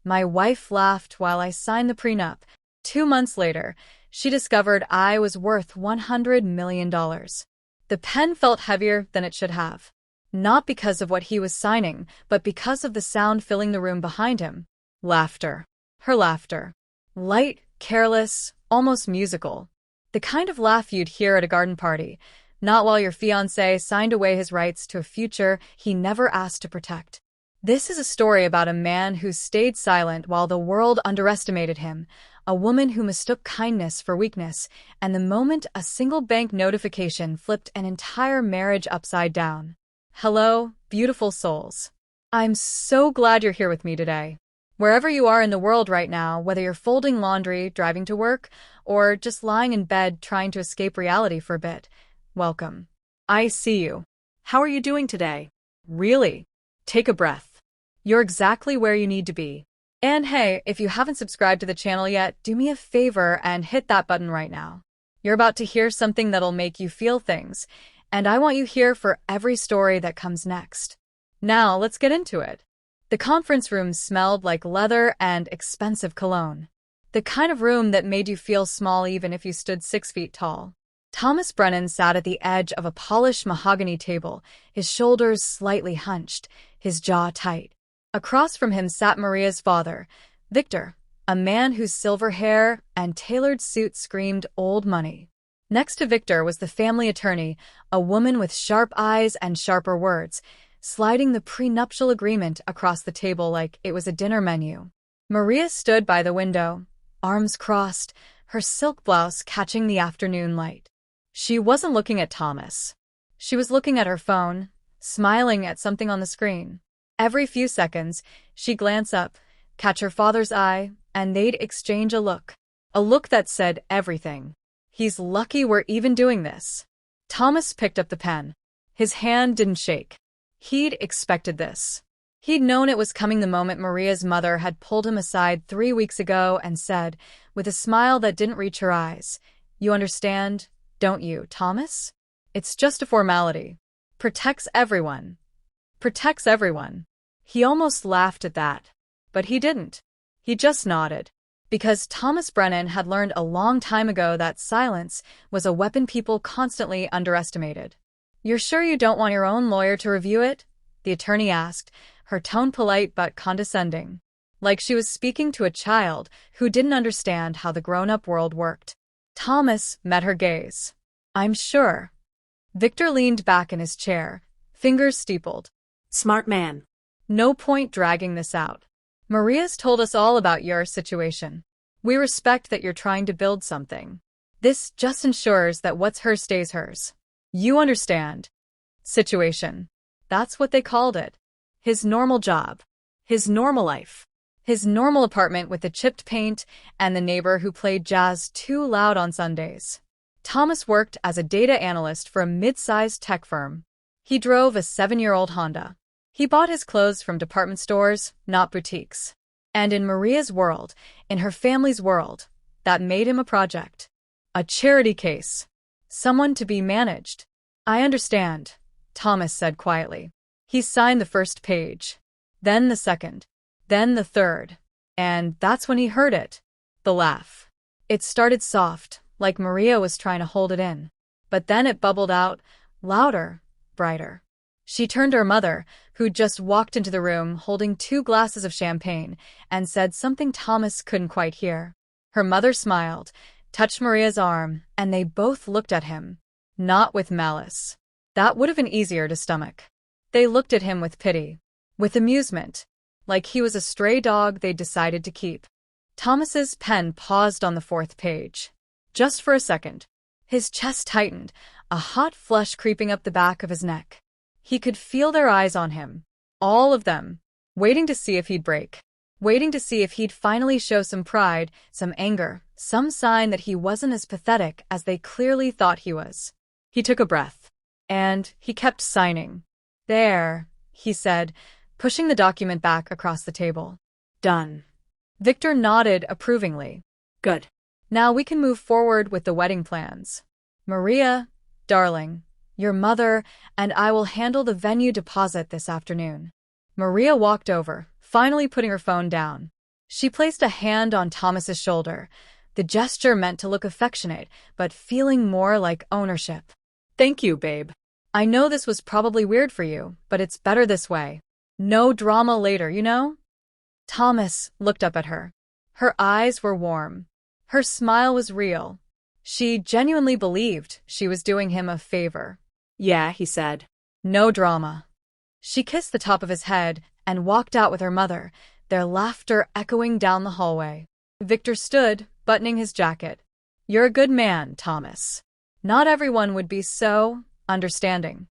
My wife laughed while I signed the prenup. 2 months later, she discovered I was worth $100 million. The pen felt heavier than it should have. Not because of what he was signing, but because of the sound filling the room behind him. Laughter. Her laughter. Light, careless, almost musical. The kind of laugh you'd hear at a garden party, not while your fiancé signed away his rights to a future he never asked to protect. This is a story about a man who stayed silent while the world underestimated him, a woman who mistook kindness for weakness, and the moment a single bank notification flipped an entire marriage upside down. Hello, beautiful souls. I'm so glad you're here with me today. Wherever you are in the world right now, whether you're folding laundry, driving to work, or just lying in bed trying to escape reality for a bit, welcome. I see you. How are you doing today? Really? Take a breath. You're exactly where you need to be. And hey, if you haven't subscribed to the channel yet, do me a favor and hit that button right now. You're about to hear something that'll make you feel things, and I want you here for every story that comes next. Now, let's get into it. The conference room smelled like leather and expensive cologne. The kind of room that made you feel small even if you stood 6 feet tall. Thomas Brennan sat at the edge of a polished mahogany table, his shoulders slightly hunched, his jaw tight. Across from him sat Maria's father, Victor, a man whose silver hair and tailored suit screamed old money. Next to Victor was the family attorney, a woman with sharp eyes and sharper words, sliding the prenuptial agreement across the table like it was a dinner menu. Maria stood by the window, arms crossed, her silk blouse catching the afternoon light. She wasn't looking at Thomas. She was looking at her phone, smiling at something on the screen. Every few seconds, she'd glance up, catch her father's eye, and they'd exchange a look that said everything. He's lucky we're even doing this. Thomas picked up the pen. His hand didn't shake. He'd expected this. He'd known it was coming the moment Maria's mother had pulled him aside 3 weeks ago and said, with a smile that didn't reach her eyes, "You understand, don't you, Thomas? It's just a formality. Protects everyone. Protects everyone." He almost laughed at that. But he didn't. He just nodded. Because Thomas Brennan had learned a long time ago that silence was a weapon people constantly underestimated. "You're sure you don't want your own lawyer to review it?" the attorney asked, her tone polite but condescending. Like she was speaking to a child who didn't understand how the grown-up world worked. Thomas met her gaze. "I'm sure." Victor leaned back in his chair, fingers steepled. "Smart man. No point dragging this out. Maria's told us all about your situation. We respect that you're trying to build something. This just ensures that what's hers stays hers. You understand. Situation. That's what they called it. His normal job. His normal life. His normal apartment with the chipped paint and the neighbor who played jazz too loud on Sundays. Thomas worked as a data analyst for a mid-sized tech firm. He drove a 7-year-old Honda. He bought his clothes from department stores, not boutiques. And in Maria's world, in her family's world, that made him a project. A charity case. Someone to be managed. "I understand," Thomas said quietly. He signed the first page. Then the second. Then the third. And that's when he heard it. The laugh. It started soft, like Maria was trying to hold it in. But then it bubbled out, louder, brighter. She turned to her mother, who'd just walked into the room holding 2 glasses of champagne, and said something Thomas couldn't quite hear. Her mother smiled, touched Maria's arm, and they both looked at him. Not with malice. That would have been easier to stomach. They looked at him with pity. With amusement. Like he was a stray dog they'd decided to keep. Thomas's pen paused on the 4th page. Just for a second. His chest tightened, a hot flush creeping up the back of his neck. He could feel their eyes on him. All of them. Waiting to see if he'd break. Waiting to see if he'd finally show some pride, some anger, some sign that he wasn't as pathetic as they clearly thought he was. He took a breath. And he kept signing. "There," he said, pushing the document back across the table. "Done." Victor nodded approvingly. "Good. Now we can move forward with the wedding plans. Maria, darling, your mother and I will handle the venue deposit this afternoon." Maria walked over, finally putting her phone down. She placed a hand on Thomas's shoulder, the gesture meant to look affectionate, but feeling more like ownership. "Thank you, babe. I know this was probably weird for you, but it's better this way. No drama later, you know?" Thomas looked up at her. Her eyes were warm. Her smile was real. She genuinely believed she was doing him a favor. "Yeah," he said. "No drama." She kissed the top of his head and walked out with her mother, their laughter echoing down the hallway. Victor stood, buttoning his jacket. "You're a good man, Thomas. Not everyone would be so understanding."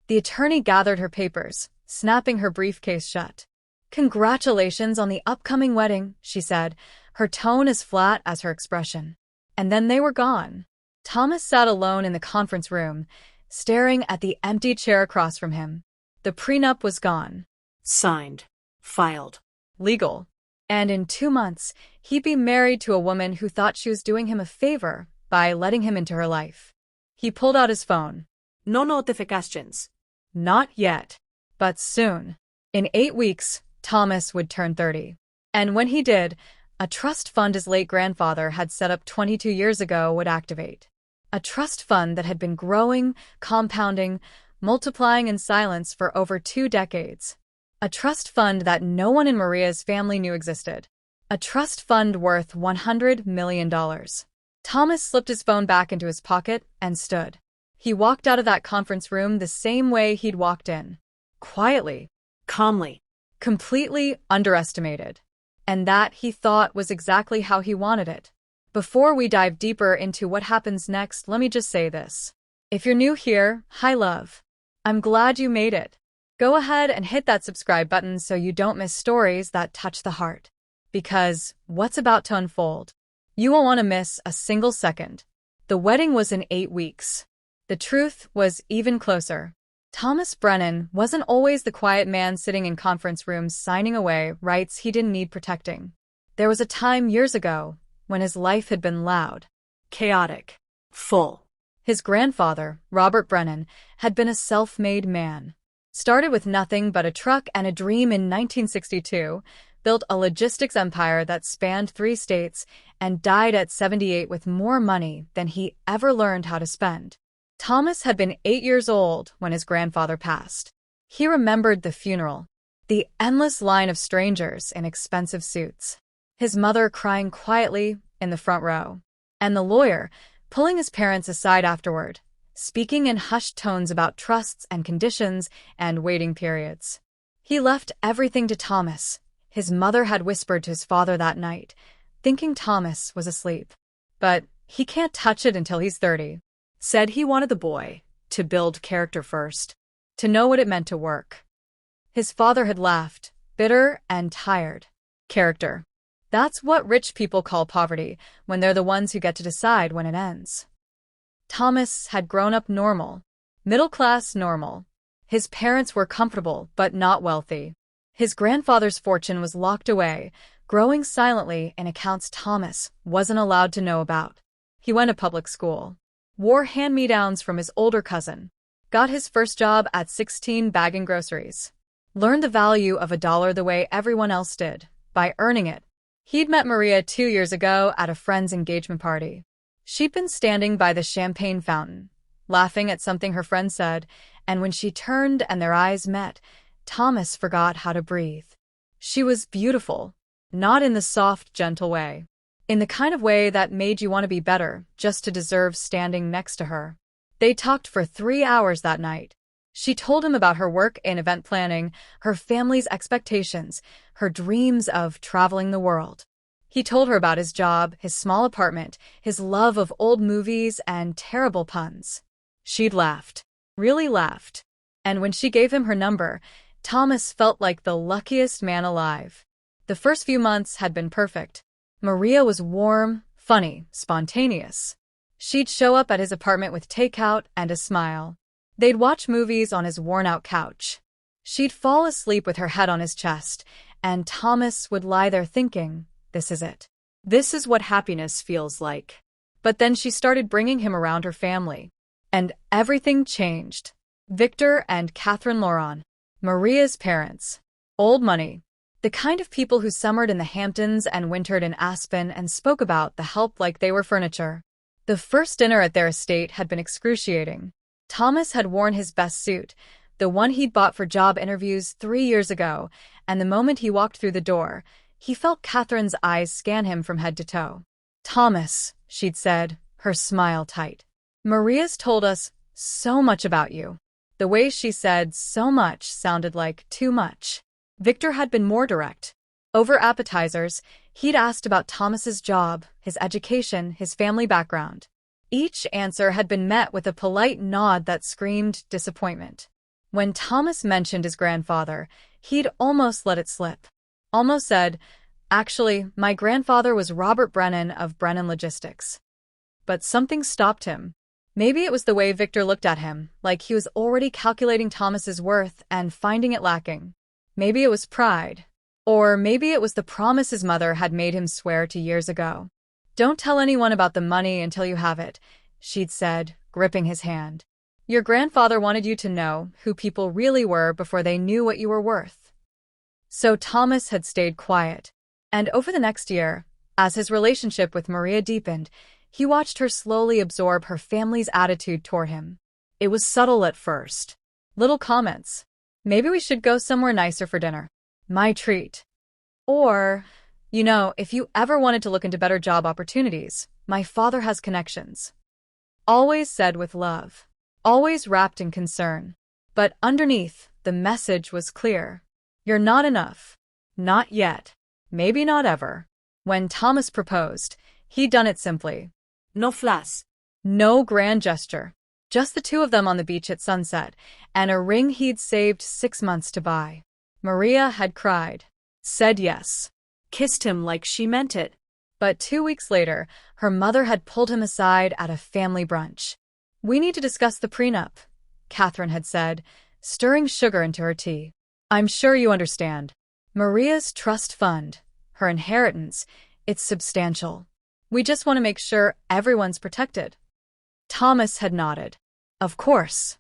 The attorney gathered her papers, snapping her briefcase shut. "Congratulations on the upcoming wedding," she said, her tone as flat as her expression. And then they were gone. Thomas sat alone in the conference room, staring at the empty chair across from him. The prenup was gone. Signed. Filed. Legal. And in 2 months, he'd be married to a woman who thought she was doing him a favor by letting him into her life. He pulled out his phone. No notifications. Not yet. But soon. In 8 weeks, Thomas would turn 30. And when he did, a trust fund his late grandfather had set up 22 years ago would activate. A trust fund that had been growing, compounding, multiplying in silence for over 2 decades. A trust fund that no one in Maria's family knew existed. A trust fund worth $100 million. Thomas slipped his phone back into his pocket and stood. He walked out of that conference room the same way he'd walked in. Quietly. Calmly. Completely underestimated. And that, he thought, was exactly how he wanted it. Before we dive deeper into what happens next, let me just say this. If you're new here, hi love. I'm glad you made it. Go ahead and hit that subscribe button so you don't miss stories that touch the heart. Because what's about to unfold, you won't want to miss a single second. The wedding was in 8 weeks. The truth was even closer. Thomas Brennan wasn't always the quiet man sitting in conference rooms signing away rights he didn't need protecting. There was a time years ago when his life had been loud, chaotic, full. His grandfather, Robert Brennan, had been a self-made man. Started with nothing but a truck and a dream in 1962, built a logistics empire that spanned 3 states, and died at 78 with more money than he ever learned how to spend. Thomas had been 8 years old when his grandfather passed. He remembered the funeral, the endless line of strangers in expensive suits, his mother crying quietly in the front row, and the lawyer pulling his parents aside afterward, speaking in hushed tones about trusts and conditions and waiting periods. He left everything to Thomas, his mother had whispered to his father that night, thinking Thomas was asleep. But he can't touch it until he's 30. Said he wanted the boy to build character first, to know what it meant to work. His father had laughed, bitter and tired. Character. That's what rich people call poverty, when they're the ones who get to decide when it ends. Thomas had grown up normal, middle-class normal. His parents were comfortable but not wealthy. His grandfather's fortune was locked away, growing silently in accounts Thomas wasn't allowed to know about. He went to public school, wore hand-me-downs from his older cousin, got his first job at 16 bagging groceries, learned the value of $1 the way everyone else did, by earning it. He'd met Maria 2 years ago at a friend's engagement party. She'd been standing by the champagne fountain, laughing at something her friend said, and when she turned and their eyes met, Thomas forgot how to breathe. She was beautiful, not in the soft, gentle way. In the kind of way that made you want to be better just to deserve standing next to her. They talked for 3 hours that night. She told him about her work in event planning, her family's expectations, her dreams of traveling the world. He told her about his job, his small apartment, his love of old movies, and terrible puns. She'd laughed, really laughed. And when she gave him her number, Thomas felt like the luckiest man alive. The first few months had been perfect. Maria was warm, funny, spontaneous. She'd show up at his apartment with takeout and a smile. They'd watch movies on his worn-out couch. She'd fall asleep with her head on his chest, and Thomas would lie there thinking, this is it. This is what happiness feels like. But then she started bringing him around her family. And everything changed. Victor and Catherine Lauron, Maria's parents. Old money. The kind of people who summered in the Hamptons and wintered in Aspen and spoke about the help like they were furniture. The first dinner at their estate had been excruciating. Thomas had worn his best suit, the one he'd bought for job interviews 3 years ago, and the moment he walked through the door, he felt Catherine's eyes scan him from head to toe. "Thomas," she'd said, her smile tight. "Maria's told us so much about you." The way she said so much sounded like too much. Victor had been more direct. Over appetizers, he'd asked about Thomas's job, his education, his family background. Each answer had been met with a polite nod that screamed disappointment. When Thomas mentioned his grandfather, he'd almost let it slip. Almost said, "Actually, my grandfather was Robert Brennan of Brennan Logistics." But something stopped him. Maybe it was the way Victor looked at him, like he was already calculating Thomas's worth and finding it lacking. Maybe it was pride. Or maybe it was the promise his mother had made him swear to years ago. "Don't tell anyone about the money until you have it," she'd said, gripping his hand. "Your grandfather wanted you to know who people really were before they knew what you were worth." So Thomas had stayed quiet. And over the next year, as his relationship with Maria deepened, he watched her slowly absorb her family's attitude toward him. It was subtle at first. Little comments. "Maybe we should go somewhere nicer for dinner. My treat." Or, "If you ever wanted to look into better job opportunities, my father has connections." Always said with love. Always wrapped in concern. But underneath, the message was clear. You're not enough. Not yet. Maybe not ever. When Thomas proposed, he'd done it simply. No flas. No grand gesture. Just the two of them on the beach at sunset, and a ring he'd saved 6 months to buy. Maria had cried. Said yes. Kissed him like she meant it. But 2 weeks later, her mother had pulled him aside at a family brunch. "We need to discuss the prenup," Catherine had said, stirring sugar into her tea. "I'm sure you understand. Maria's trust fund, her inheritance, it's substantial. We just want to make sure everyone's protected." Thomas had nodded. Of course.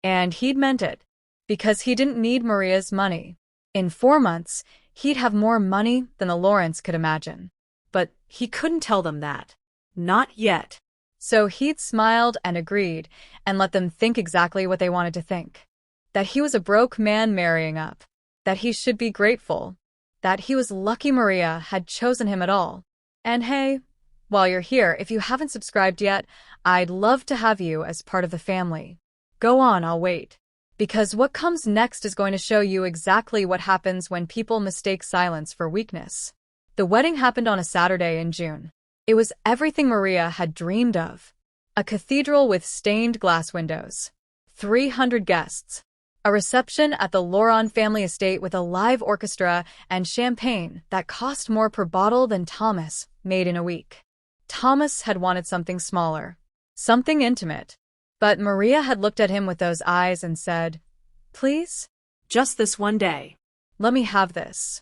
And he'd meant it. Because he didn't need Maria's money. In 4 months, he'd have more money than the Lawrence could imagine. But he couldn't tell them that. Not yet. So he'd smiled and agreed, and let them think exactly what they wanted to think. That he was a broke man marrying up. That he should be grateful. That he was lucky Maria had chosen him at all. And hey, while you're here, if you haven't subscribed yet, I'd love to have you as part of the family. Go on, I'll wait. Because what comes next is going to show you exactly what happens when people mistake silence for weakness. The wedding happened on a Saturday in June. It was everything Maria had dreamed of. A cathedral with stained glass windows. 300 guests. A reception at the Lauron family estate with a live orchestra and champagne that cost more per bottle than Thomas made in a week. Thomas had wanted something smaller. Something intimate. But Maria had looked at him with those eyes and said, "Please? Just this one day. Let me have this."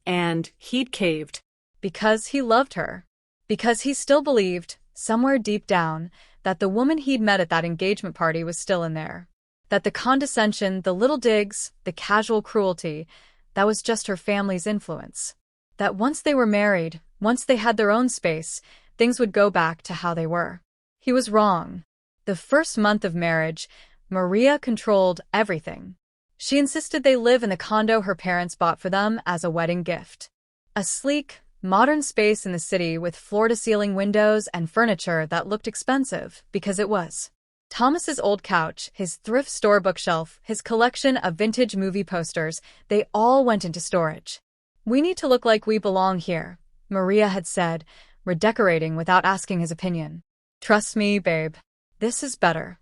And he'd caved. Because he loved her. Because he still believed, somewhere deep down, that the woman he'd met at that engagement party was still in there. That the condescension, the little digs, the casual cruelty, that was just her family's influence. That once they were married, once they had their own space, things would go back to how they were. He was wrong. The first month of marriage, Maria controlled everything. She insisted they live in the condo her parents bought for them as a wedding gift. A sleek, modern space in the city with floor-to-ceiling windows and furniture that looked expensive because it was. Thomas's old couch, his thrift store bookshelf, his collection of vintage movie posters, they all went into storage. "We need to look like we belong here," Maria had said, redecorating without asking his opinion. "Trust me, babe. This is better."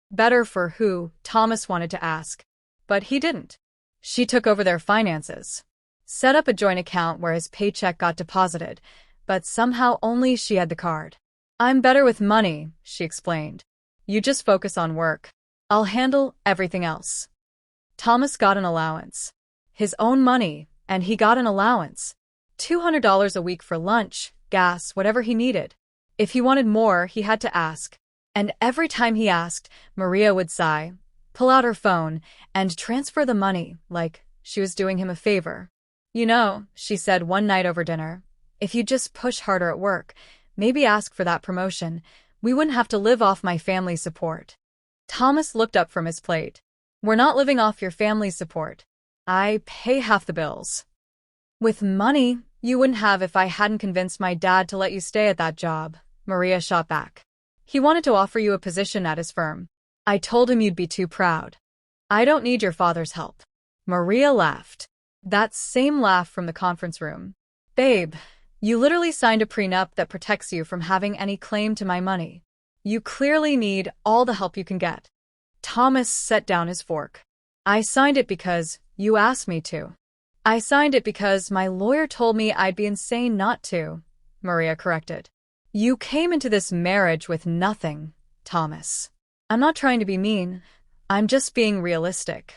Better for who, Thomas wanted to ask. But he didn't. She took over their finances. Set up a joint account where his paycheck got deposited, but somehow only she had the card. "I'm better with money," she explained. "You just focus on work. I'll handle everything else." Thomas got an allowance. His own money, and he got an allowance. $200 a week for lunch, gas, whatever he needed. If he wanted more, he had to ask. And every time he asked, Maria would sigh, pull out her phone, and transfer the money like she was doing him a favor. You know, she said one night over dinner, if you just push harder at work, maybe ask for that promotion, we wouldn't have to live off my family's support. Thomas looked up from his plate. We're not living off your family's support. I pay half the bills. With money you wouldn't have if I hadn't convinced my dad to let you stay at that job, Maria shot back. He wanted to offer you a position at his firm. I told him you'd be too proud. I don't need your father's help. Maria laughed. That same laugh from the conference room. Babe, you literally signed a prenup that protects you from having any claim to my money. You clearly need all the help you can get. Thomas set down his fork. I signed it because you asked me to. I signed it because my lawyer told me I'd be insane not to, Maria corrected. You came into this marriage with nothing, Thomas. I'm not trying to be mean. I'm just being realistic.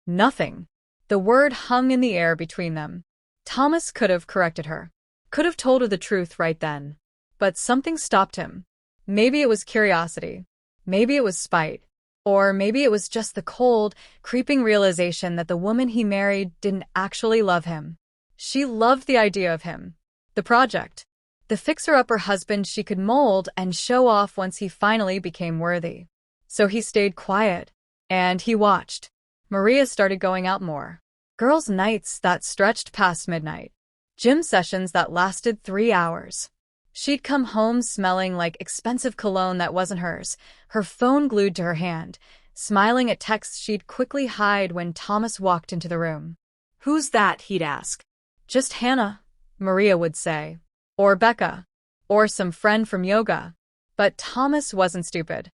Nothing. The word hung in the air between them. Thomas could have corrected her. Could have told her the truth right then. But something stopped him. Maybe it was curiosity. Maybe it was spite. Or maybe it was just the cold, creeping realization that the woman he married didn't actually love him. She loved the idea of him. The project. The fixer-upper husband she could mold and show off once he finally became worthy. So he stayed quiet. And he watched. Maria started going out more. Girls' nights that stretched past midnight. Gym sessions that lasted 3 hours. She'd come home smelling like expensive cologne that wasn't hers, her phone glued to her hand, smiling at texts she'd quickly hide when Thomas walked into the room. Who's that? He'd ask. Just Hannah, Maria would say. Or Becca. Or some friend from yoga. But Thomas wasn't stupid.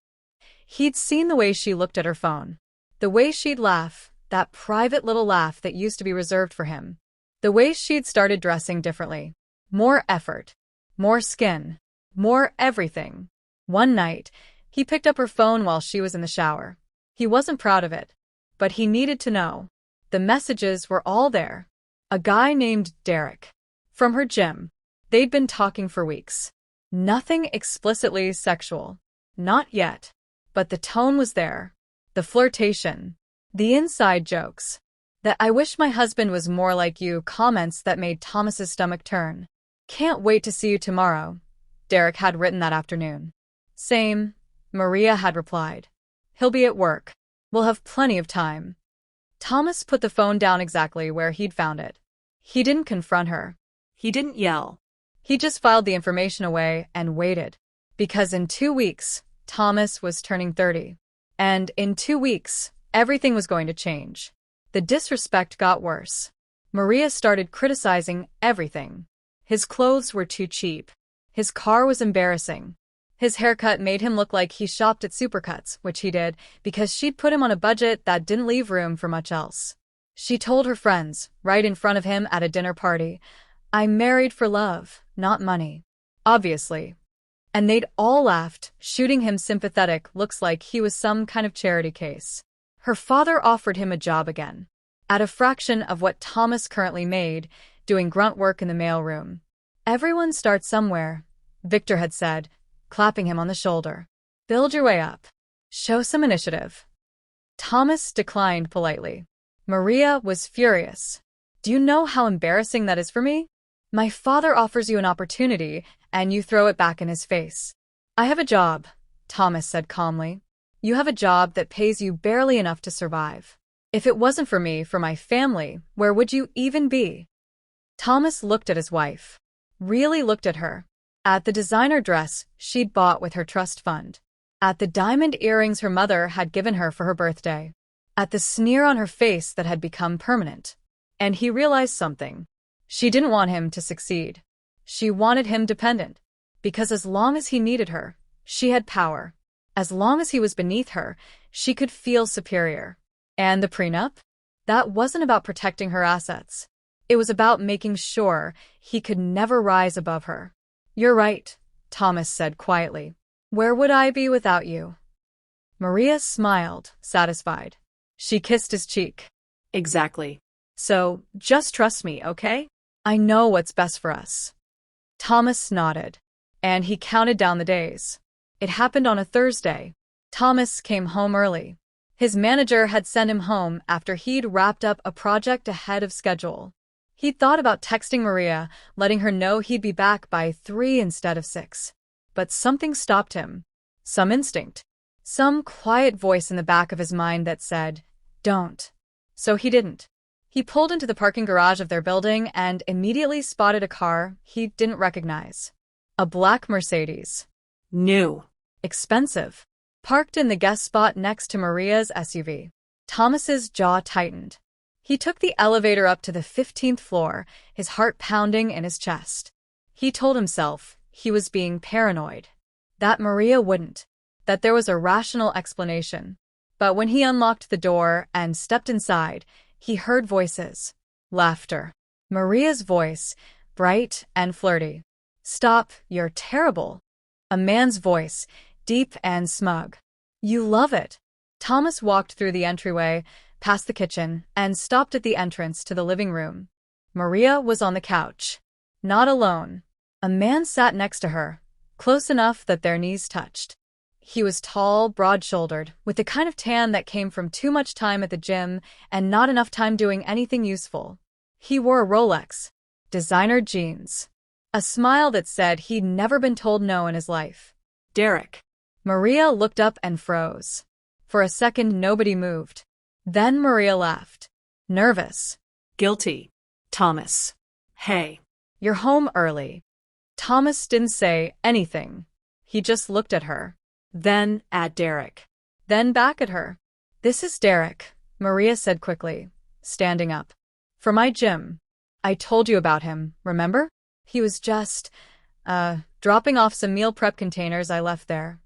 He'd seen the way she looked at her phone. The way she'd laugh, that private little laugh that used to be reserved for him. The way she'd started dressing differently. More effort. More skin. More everything. One night, he picked up her phone while she was in the shower. He wasn't proud of it. But he needed to know. The messages were all there. A guy named Derek. From her gym. They'd been talking for weeks. Nothing explicitly sexual. Not yet. But the tone was there. The flirtation. The inside jokes. The "I wish my husband was more like you" comments that made Thomas's stomach turn. Can't wait to see you tomorrow, Derek had written that afternoon. Same, Maria had replied. He'll be at work. We'll have plenty of time. Thomas put the phone down exactly where he'd found it. He didn't confront her. He didn't yell. He just filed the information away and waited. Because in 2 weeks, Thomas was turning 30. And in 2 weeks, everything was going to change. The disrespect got worse. Maria started criticizing everything. His clothes were too cheap. His car was embarrassing. His haircut made him look like he shopped at Supercuts, which he did, because she'd put him on a budget that didn't leave room for much else. She told her friends, right in front of him at a dinner party, I'm married for love, not money. Obviously. And they'd all laughed, shooting him sympathetic looks like he was some kind of charity case. Her father offered him a job again. At a fraction of what Thomas currently made, doing grunt work in the mailroom. Everyone starts somewhere, Victor had said, clapping him on the shoulder. Build your way up. Show some initiative. Thomas declined politely. Maria was furious. Do you know how embarrassing that is for me? My father offers you an opportunity, and you throw it back in his face. I have a job, Thomas said calmly. You have a job that pays you barely enough to survive. If it wasn't for me, for my family, where would you even be? Thomas looked at his wife. Really looked at her. At the designer dress she'd bought with her trust fund. At the diamond earrings her mother had given her for her birthday. At the sneer on her face that had become permanent. And he realized something. She didn't want him to succeed. She wanted him dependent. Because as long as he needed her, she had power. As long as he was beneath her, she could feel superior. And the prenup? That wasn't about protecting her assets. It was about making sure he could never rise above her. You're right, Thomas said quietly. Where would I be without you? Maria smiled, satisfied. She kissed his cheek. Exactly. So, just trust me, okay? I know what's best for us. Thomas nodded. And he counted down the days. It happened on a Thursday. Thomas came home early. His manager had sent him home after he'd wrapped up a project ahead of schedule. He'd thought about texting Maria, letting her know he'd be back by 3 instead of 6. But something stopped him. Some instinct. Some quiet voice in the back of his mind that said, "Don't." So he didn't. He pulled into the parking garage of their building and immediately spotted a car he didn't recognize. A black Mercedes. New. Expensive. Parked in the guest spot next to Maria's SUV. Thomas's jaw tightened. He took the elevator up to the 15th floor, his heart pounding in his chest. He told himself he was being paranoid. That Maria wouldn't. That there was a rational explanation. But when he unlocked the door and stepped inside, he heard voices. Laughter. Maria's voice, bright and flirty. "Stop, you're terrible." A man's voice, deep and smug. "You love it." Thomas walked through the entryway, past the kitchen, and stopped at the entrance to the living room. Maria was on the couch. Not alone. A man sat next to her, close enough that their knees touched. He was tall, broad-shouldered, with the kind of tan that came from too much time at the gym and not enough time doing anything useful. He wore a Rolex, designer jeans, a smile that said he'd never been told no in his life. Derek. Maria looked up and froze. For a second, nobody moved. Then Maria laughed. Nervous. Guilty. Thomas. Hey. "You're home early." Thomas didn't say anything. He just looked at her. Then at Derek. Then back at her. "This is Derek," Maria said quickly, standing up. "For my gym. I told you about him, remember? He was just, dropping off some meal prep containers I left there."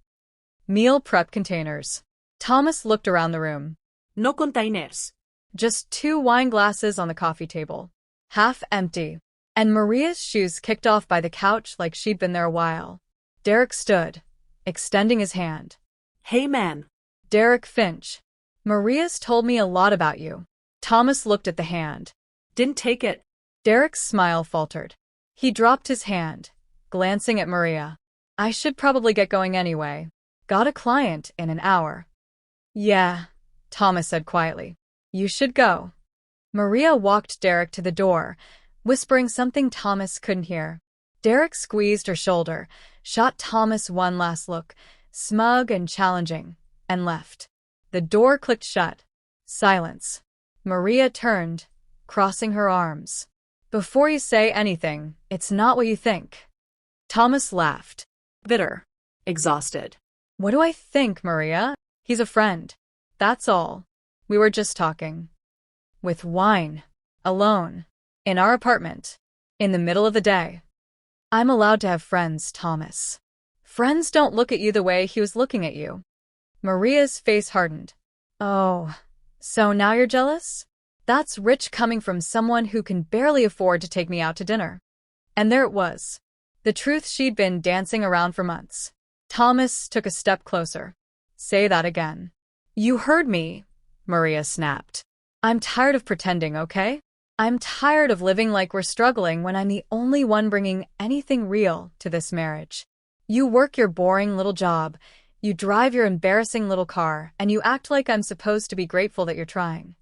Meal prep containers. Thomas looked around the room. No containers. Just 2 wine glasses on the coffee table. Half empty. And Maria's shoes kicked off by the couch like she'd been there a while. Derek stood, extending his hand. "Hey man." "Derek Finch. Maria's told me a lot about you." Thomas looked at the hand. Didn't take it. Derek's smile faltered. He dropped his hand, glancing at Maria. "I should probably get going anyway. Got a client in an hour." "Yeah," Thomas said quietly. "You should go." Maria walked Derek to the door, whispering something Thomas couldn't hear. Derek squeezed her shoulder, shot Thomas one last look, smug and challenging, and left. The door clicked shut. Silence. Maria turned, crossing her arms. "Before you say anything, it's not what you think." Thomas laughed. Bitter. Exhausted. "What do I think, Maria? He's a friend. That's all. We were just talking." With wine. Alone. In our apartment. In the middle of the day. "I'm allowed to have friends, Thomas. Friends don't look at you the way he was looking at you." Maria's face hardened. "Oh, so now you're jealous? That's rich coming from someone who can barely afford to take me out to dinner." And there it was. The truth she'd been dancing around for months. Thomas took a step closer. "Say that again." "You heard me," Maria snapped. "I'm tired of pretending, okay? I'm tired of living like we're struggling when I'm the only one bringing anything real to this marriage. You work your boring little job, you drive your embarrassing little car, and you act like I'm supposed to be grateful that you're trying."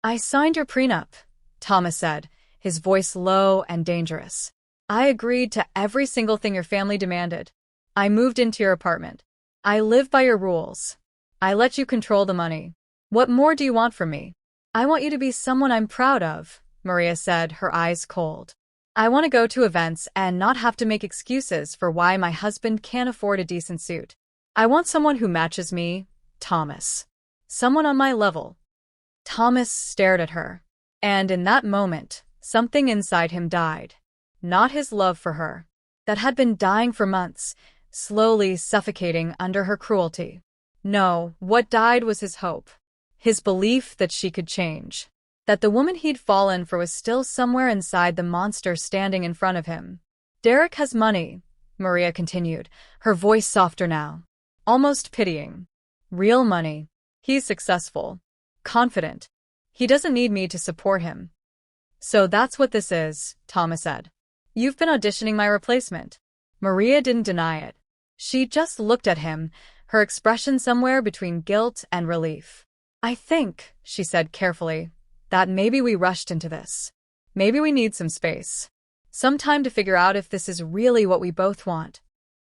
"I signed your prenup," Thomas said, his voice low and dangerous. "I agreed to every single thing your family demanded. I moved into your apartment. I live by your rules. I let you control the money. What more do you want from me? I want you to be someone I'm proud of," Maria said, her eyes cold. "I want to go to events and not have to make excuses for why my husband can't afford a decent suit. I want someone who matches me, Thomas. Someone on my level." Thomas stared at her. And in that moment, something inside him died. Not his love for her. That had been dying for months, slowly suffocating under her cruelty. No, what died was his hope. His belief that she could change. That the woman he'd fallen for was still somewhere inside the monster standing in front of him. "Derek has money," Maria continued, her voice softer now. Almost pitying. "Real money. He's successful. Confident. He doesn't need me to support him." "So that's what this is," Thomas said. "You've been auditioning my replacement." Maria didn't deny it. She just looked at him, her expression somewhere between guilt and relief. "I think," she said carefully, "that maybe we rushed into this. Maybe we need some space. Some time to figure out if this is really what we both want.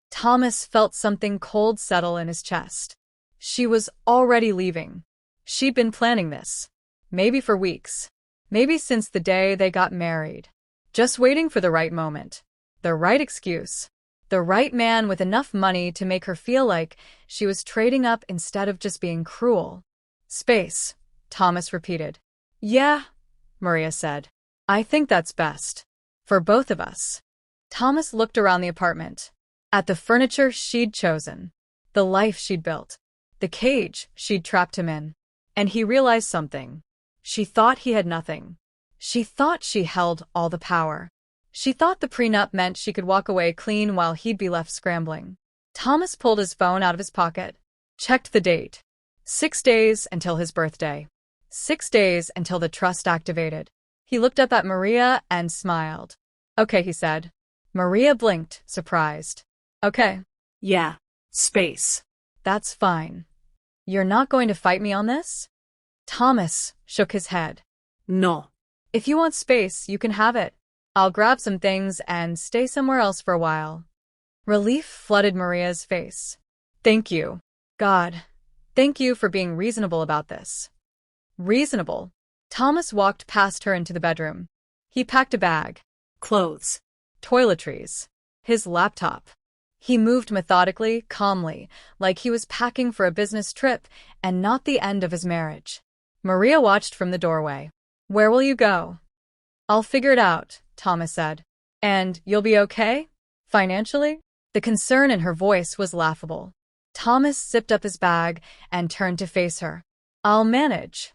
Thomas felt something cold settle in his chest. She was already leaving. She'd been planning this. Maybe for weeks. Maybe since the day they got married. Just waiting for the right moment. The right excuse. The right man with enough money to make her feel like she was trading up instead of just being cruel. Space, Thomas repeated. Yeah, Maria said. I think that's best. For both of us. Thomas looked around the apartment. At the furniture she'd chosen. The life she'd built. The cage she'd trapped him in. And he realized something. She thought he had nothing. She thought she held all the power. She thought the prenup meant she could walk away clean while he'd be left scrambling. Thomas pulled his phone out of his pocket. Checked the date. 6 days until his birthday. 6 days until the trust activated. He looked up at Maria and smiled. Okay, he said. Maria blinked, surprised. Okay. Yeah. Space. That's fine. You're not going to fight me on this? Thomas shook his head. No. If you want space, you can have it. I'll grab some things and stay somewhere else for a while. Relief flooded Maria's face. Thank you. God, thank you for being reasonable about this. Reasonable. Thomas walked past her into the bedroom. He packed a bag. Clothes. Toiletries. His laptop. He moved methodically, calmly, like he was packing for a business trip and not the end of his marriage. Maria watched from the doorway. Where will you go? I'll figure it out, Thomas said. And you'll be okay? Financially? The concern in her voice was laughable. Thomas zipped up his bag and turned to face her. I'll manage.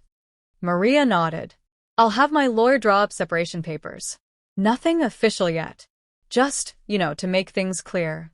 Maria nodded. I'll have my lawyer draw up separation papers. Nothing official yet. Just, to make things clear.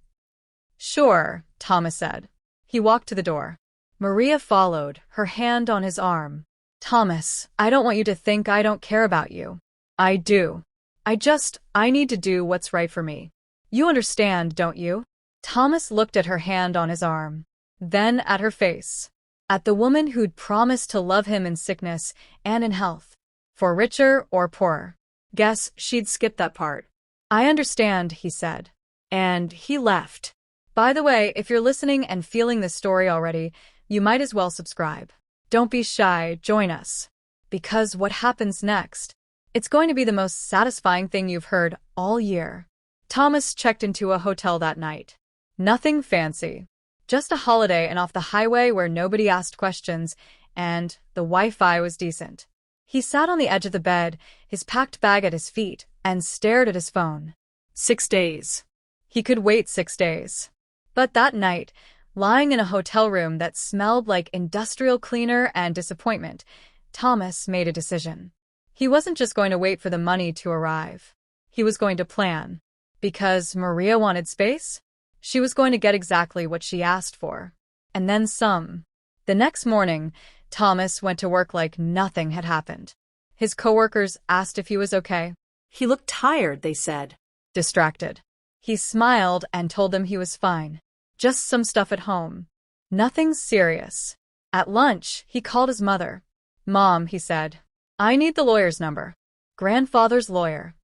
Sure, Thomas said. He walked to the door. Maria followed, her hand on his arm. Thomas, I don't want you to think I don't care about you. I do. I need to do what's right for me. You understand, don't you? Thomas looked at her hand on his arm. Then at her face. At the woman who'd promised to love him in sickness and in health. For richer or poorer. Guess she'd skipped that part. I understand, he said. And he left. By the way, if you're listening and feeling this story already, you might as well subscribe. Don't be shy, join us. Because what happens next? It's going to be the most satisfying thing you've heard all year. Thomas checked into a hotel that night. Nothing fancy. Just a holiday and off the highway where nobody asked questions, and the Wi-Fi was decent. He sat on the edge of the bed, his packed bag at his feet, and stared at his phone. 6 days. He could wait 6 days. But that night, lying in a hotel room that smelled like industrial cleaner and disappointment, Thomas made a decision. He wasn't just going to wait for the money to arrive. He was going to plan. Because Maria wanted space? She was going to get exactly what she asked for. And then some. The next morning, Thomas went to work like nothing had happened. His coworkers asked if he was okay. He looked tired, they said. Distracted. He smiled and told them he was fine. Just some stuff at home. Nothing serious. At lunch, he called his mother. Mom, he said. I need the lawyer's number. Grandfather's lawyer.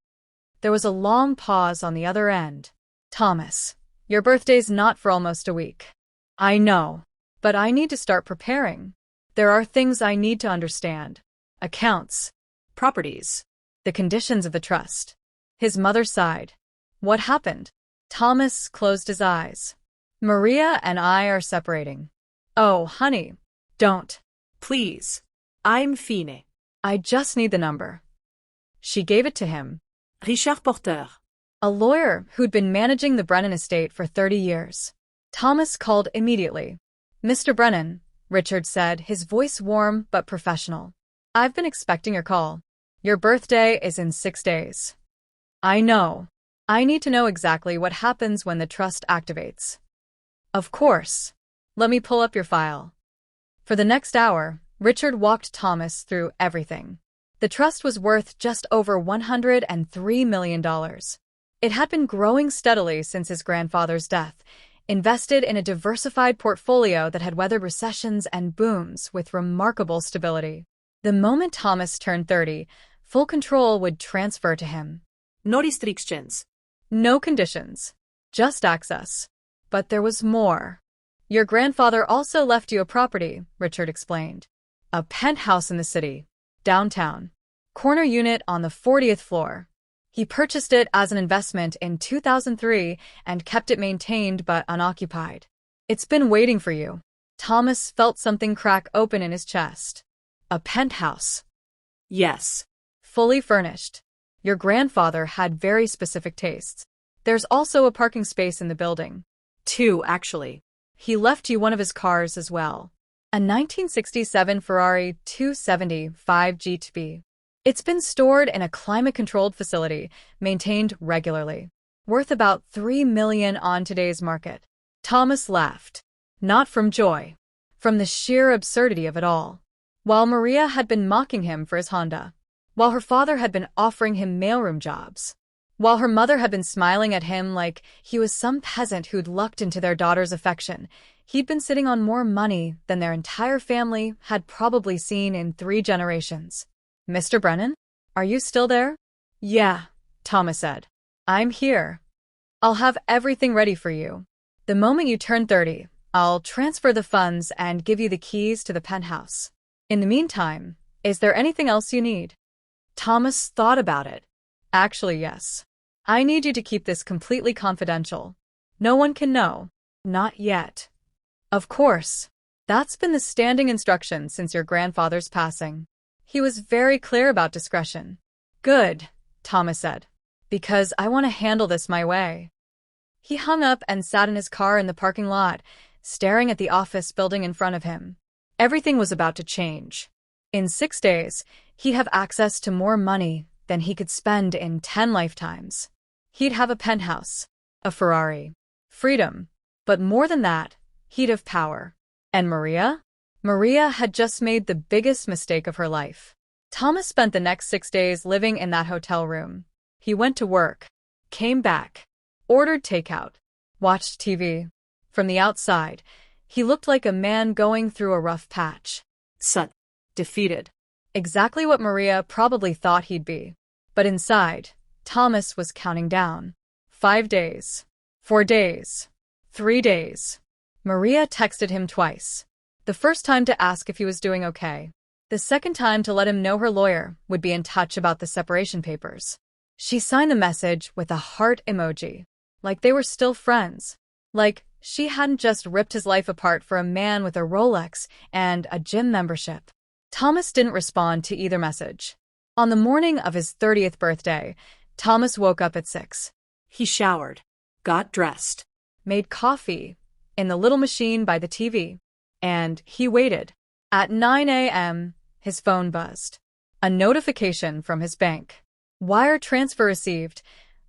There was a long pause on the other end. Thomas, your birthday's not for almost a week. I know. But I need to start preparing. There are things I need to understand. Accounts. Properties. The conditions of the trust. His mother sighed. What happened? Thomas closed his eyes. Maria and I are separating. Oh, honey. Don't. Please. I'm Fine. I just need the number. She gave it to him. Richard Porter. A lawyer who'd been managing the Brennan estate for 30 years. Thomas called immediately. Mr. Brennan, Richard said, his voice warm but professional. I've been expecting your call. Your birthday is in 6 days. I know. I need to know exactly what happens when the trust activates. Of course. Let me pull up your file. For the next hour, Richard walked Thomas through everything. The trust was worth just over $103 million. It had been growing steadily since his grandfather's death, invested in a diversified portfolio that had weathered recessions and booms with remarkable stability. The moment Thomas turned 30, Full control would transfer to him. No restrictions. No conditions. Just access. But there was more. Your grandfather also left you a property, Richard explained. A penthouse in the city, downtown. Corner unit on the 40th floor. He purchased it as an investment in 2003 and kept it maintained but unoccupied. It's been waiting for you. Thomas felt something crack open in his chest. A penthouse. Yes. Fully furnished. Your grandfather had very specific tastes. There's also a parking space in the building. 2, actually. He left you one of his cars as well. A 1967 Ferrari 275 GTB. It's been stored in a climate-controlled facility, maintained regularly. Worth about $3 million on today's market. Thomas laughed. Not from joy. From the sheer absurdity of it all. While Maria had been mocking him for his Honda. While her father had been offering him mailroom jobs. While her mother had been smiling at him like he was some peasant who'd lucked into their daughter's affection, he'd been sitting on more money than their entire family had probably seen in 3 generations. Mr. Brennan? Are you still there? Yeah, Thomas said. I'm here. I'll have everything ready for you. The moment you turn 30, I'll transfer the funds and give you the keys to the penthouse. In the meantime, is there anything else you need? Thomas thought about it. Actually, yes. I need you to keep this completely confidential. No one can know. Not yet. Of course. That's been the standing instruction since your grandfather's passing. He was very clear about discretion. Good, Thomas said. Because I want to handle this my way. He hung up and sat in his car in the parking lot, staring at the office building in front of him. Everything was about to change. In 6 days, he'd have access to more money than he could spend in 10 lifetimes. He'd have a penthouse, a Ferrari, freedom, but more than that, he'd have power. And Maria? Maria had just made the biggest mistake of her life. Thomas spent the next 6 days living in that hotel room. He went to work, came back, ordered takeout, watched TV. From the outside, he looked like a man going through a rough patch. Defeated. Exactly what Maria probably thought he'd be. But inside, Thomas was counting down. 5 days. 4 days. 3 days. Maria texted him twice. The first time to ask if he was doing okay. The second time to let him know her lawyer would be in touch about the separation papers. She signed the message with a heart emoji. Like they were still friends. Like she hadn't just ripped his life apart for a man with a Rolex and a gym membership. Thomas didn't respond to either message. On the morning of his 30th birthday, Thomas woke up at 6. He showered, got dressed, made coffee in the little machine by the TV. And he waited. At 9 a.m., his phone buzzed. A notification from his bank. Wire transfer received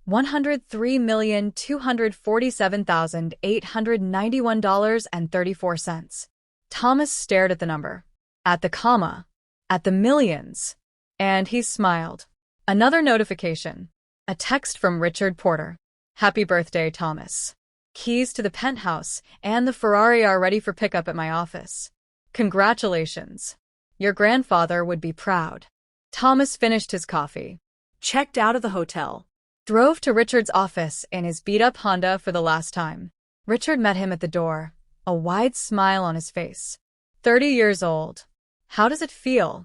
$103,247,891.34. Thomas stared at the number, at the comma, at the millions, and he smiled. Another notification. A text from Richard Porter. Happy birthday, Thomas. Keys to the penthouse and the Ferrari are ready for pickup at my office. Congratulations. Your grandfather would be proud. Thomas finished his coffee. Checked out of the hotel. Drove to Richard's office in his beat-up Honda for the last time. Richard met him at the door, a wide smile on his face. 30 years old. How does it feel?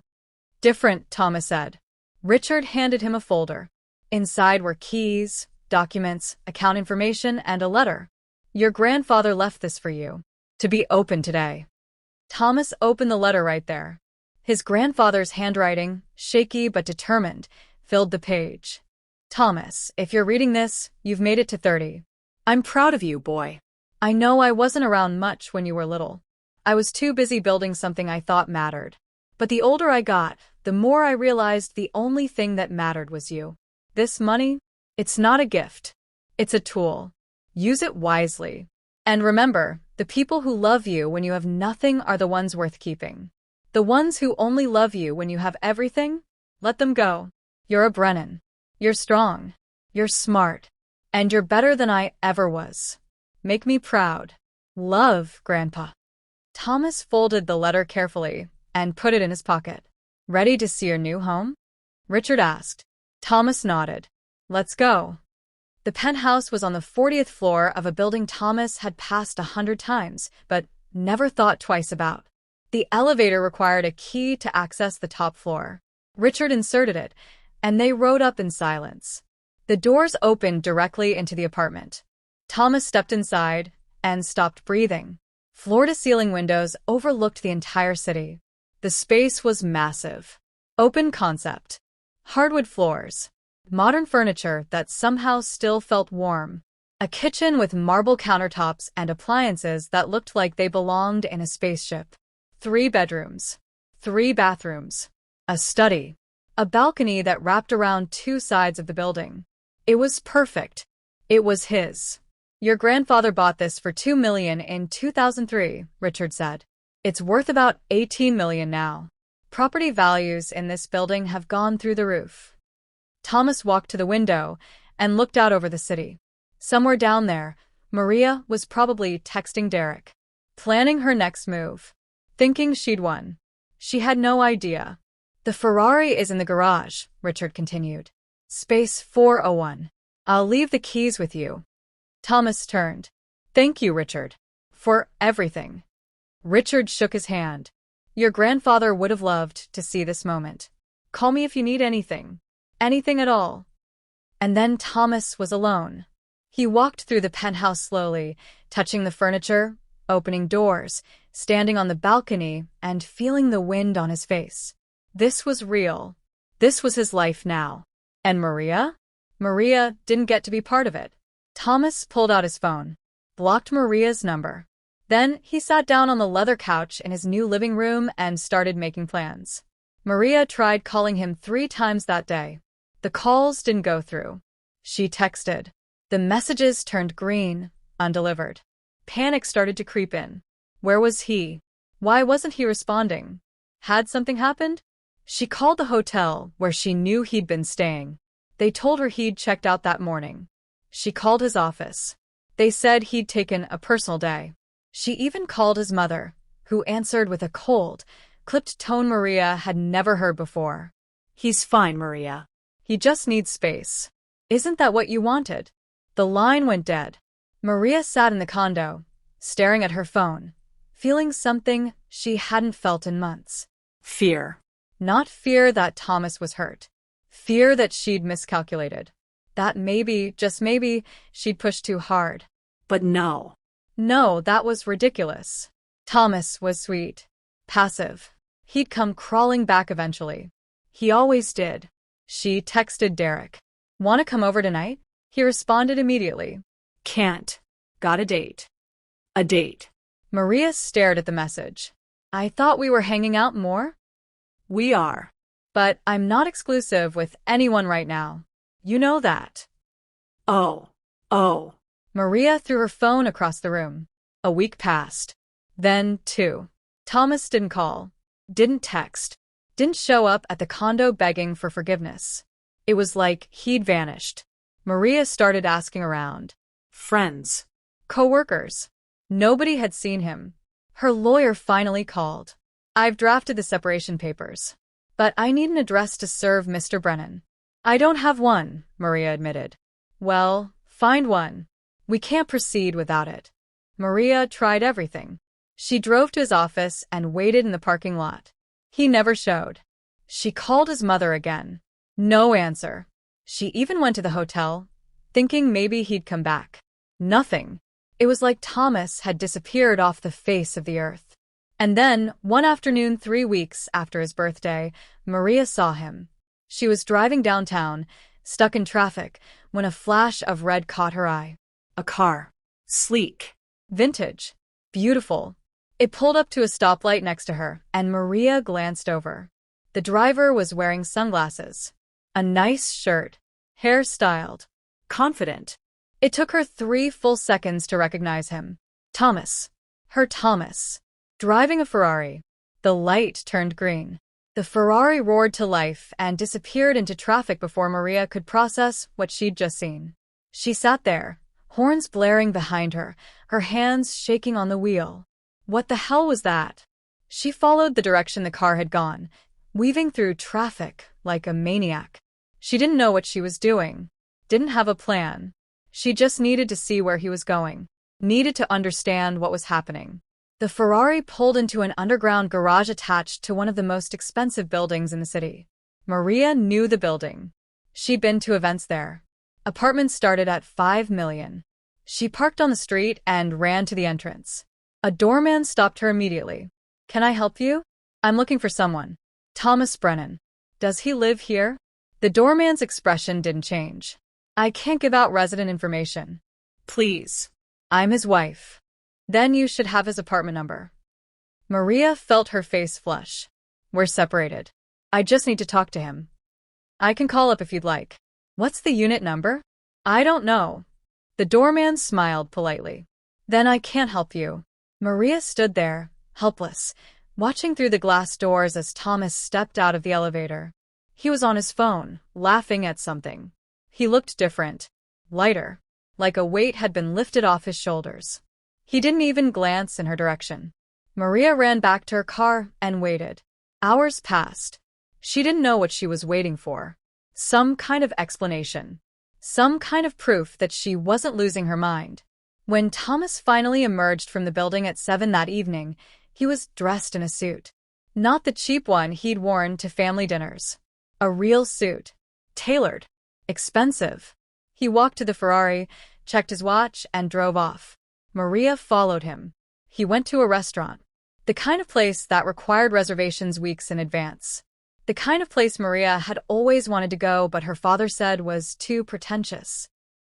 Different, Thomas said. Richard handed him a folder. Inside were keys, documents, account information, and a letter. Your grandfather left this for you. To be opened today. Thomas opened the letter right there. His grandfather's handwriting, shaky but determined, filled the page. Thomas, if you're reading this, you've made it to 30. I'm proud of you, boy. I know I wasn't around much when you were little. I was too busy building something I thought mattered. But the older I got, the more I realized the only thing that mattered was you. This money? It's not a gift. It's a tool. Use it wisely. And remember, the people who love you when you have nothing are the ones worth keeping. The ones who only love you when you have everything? Let them go. You're a Brennan. You're strong. You're smart. And you're better than I ever was. Make me proud. Love, Grandpa. Thomas folded the letter carefully and put it in his pocket. Ready to see your new home? Richard asked. Thomas nodded. Let's go. The penthouse was on the 40th floor of a building Thomas had passed 100 times, but never thought twice about. The elevator required a key to access the top floor. Richard inserted it, and they rode up in silence. The doors opened directly into the apartment. Thomas stepped inside and stopped breathing. Floor-to-ceiling windows overlooked the entire city. The space was massive. Open concept. Hardwood floors. Modern furniture that somehow still felt warm. A kitchen with marble countertops and appliances that looked like they belonged in a spaceship. 3 bedrooms. 3 bathrooms. A study. A balcony that wrapped around 2 sides of the building. It was perfect. It was his. Your grandfather bought this for $2 million in 2003, Richard said. It's worth about $18 million now. Property values in this building have gone through the roof. Thomas walked to the window and looked out over the city. Somewhere down there, Maria was probably texting Derek, planning her next move, thinking she'd won. She had no idea. The Ferrari is in the garage, Richard continued. Space 401. I'll leave the keys with you. Thomas turned. Thank you, Richard. For everything. Richard shook his hand. Your grandfather would have loved to see this moment. Call me if you need anything. Anything at all. And then Thomas was alone. He walked through the penthouse slowly, touching the furniture, opening doors, standing on the balcony, and feeling the wind on his face. This was real. This was his life now. And Maria? Maria didn't get to be part of it. Thomas pulled out his phone, blocked Maria's number. Then he sat down on the leather couch in his new living room and started making plans. Maria tried calling him 3 times that day. The calls didn't go through. She texted. The messages turned green, undelivered. Panic started to creep in. Where was he? Why wasn't he responding? Had something happened? She called the hotel where she knew he'd been staying. They told her he'd checked out that morning. She called his office. They said he'd taken a personal day. She even called his mother, who answered with a cold, clipped tone Maria had never heard before. He's fine, Maria. He just needs space. Isn't that what you wanted? The line went dead. Maria sat in the condo, staring at her phone, feeling something she hadn't felt in months. Fear. Not fear that Thomas was hurt. Fear that she'd miscalculated. That maybe, just maybe, she'd pushed too hard. But no. No, that was ridiculous. Thomas was sweet. Passive. He'd come crawling back eventually. He always did. She texted Derek. Want to come over tonight? He responded immediately. Can't. Got a date. A date. Maria stared at the message. I thought we were hanging out more? We are. But I'm not exclusive with anyone right now. You know that. Oh. Maria threw her phone across the room. A week passed. Then 2. Thomas didn't call. Didn't text. Didn't show up at the condo begging for forgiveness. It was like he'd vanished. Maria started asking around. Friends. Co-workers. Nobody had seen him. Her lawyer finally called. I've drafted the separation papers. But I need an address to serve Mr. Brennan. I don't have one, Maria admitted. Well, find one. We can't proceed without it. Maria tried everything. She drove to his office and waited in the parking lot. He never showed. She called his mother again. No answer. She even went to the hotel, thinking maybe he'd come back. Nothing. It was like Thomas had disappeared off the face of the earth. And then, one afternoon 3 weeks after his birthday, Maria saw him. She was driving downtown, stuck in traffic, when a flash of red caught her eye. A car. Sleek. Vintage. Beautiful. It pulled up to a stoplight next to her, and Maria glanced over. The driver was wearing sunglasses. A nice shirt. Hair styled. Confident. It took her 3 full seconds to recognize him. Thomas. Her Thomas. Driving a Ferrari. The light turned green. The Ferrari roared to life and disappeared into traffic before Maria could process what she'd just seen. She sat there, horns blaring behind her, her hands shaking on the wheel. What the hell was that? She followed the direction the car had gone, weaving through traffic like a maniac. She didn't know what she was doing, didn't have a plan. She just needed to see where he was going, needed to understand what was happening. The Ferrari pulled into an underground garage attached to one of the most expensive buildings in the city. Maria knew the building. She'd been to events there. Apartments started at $5 million. She parked on the street and ran to the entrance. A doorman stopped her immediately. "Can I help you? I'm looking for someone. Thomas Brennan. Does he live here?" The doorman's expression didn't change. "I can't give out resident information." Please. "I'm his wife." "Then you should have his apartment number." Maria felt her face flush. "We're separated. I just need to talk to him." "I can call up if you'd like." "What's the unit number?" "I don't know." The doorman smiled politely. "Then I can't help you." Maria stood there, helpless, watching through the glass doors as Thomas stepped out of the elevator. He was on his phone, laughing at something. He looked different, lighter, like a weight had been lifted off his shoulders. He didn't even glance in her direction. Maria ran back to her car and waited. Hours passed. She didn't know what she was waiting for. Some kind of explanation. Some kind of proof that she wasn't losing her mind. When Thomas finally emerged from the building at 7 that evening, he was dressed in a suit. Not the cheap one he'd worn to family dinners. A real suit. Tailored. Expensive. He walked to the Ferrari, checked his watch, and drove off. Maria followed him. He went to a restaurant. The kind of place that required reservations weeks in advance. The kind of place Maria had always wanted to go, but her father said was too pretentious.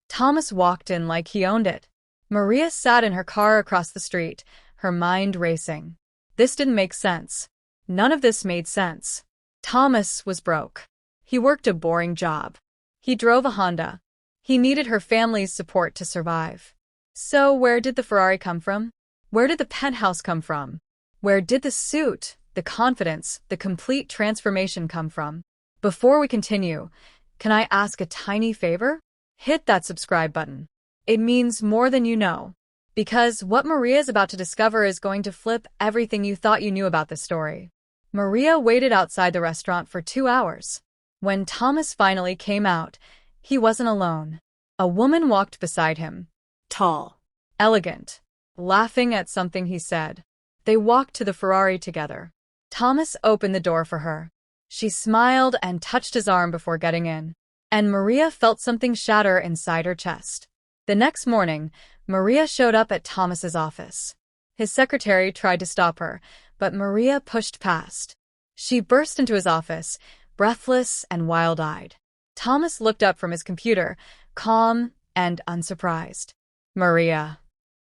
Thomas walked in like he owned it. Maria sat in her car across the street, her mind racing. This didn't make sense. None of this made sense. Thomas was broke. He worked a boring job. He drove a Honda. He needed her family's support to survive. So where did the Ferrari come from? Where did the penthouse come from? Where did the suit, the confidence, the complete transformation come from? Before we continue, can I ask a tiny favor? Hit that subscribe button. It means more than you know. Because what Maria is about to discover is going to flip everything you thought you knew about this story. Maria waited outside the restaurant for 2 hours. When Thomas finally came out, he wasn't alone. A woman walked beside him. Tall. Elegant. Laughing at something he said. They walked to the Ferrari together. Thomas opened the door for her. She smiled and touched his arm before getting in. And Maria felt something shatter inside her chest. The next morning, Maria showed up at Thomas's office. His secretary tried to stop her, but Maria pushed past. She burst into his office, breathless and wild-eyed. Thomas looked up from his computer, calm and unsurprised. "Maria."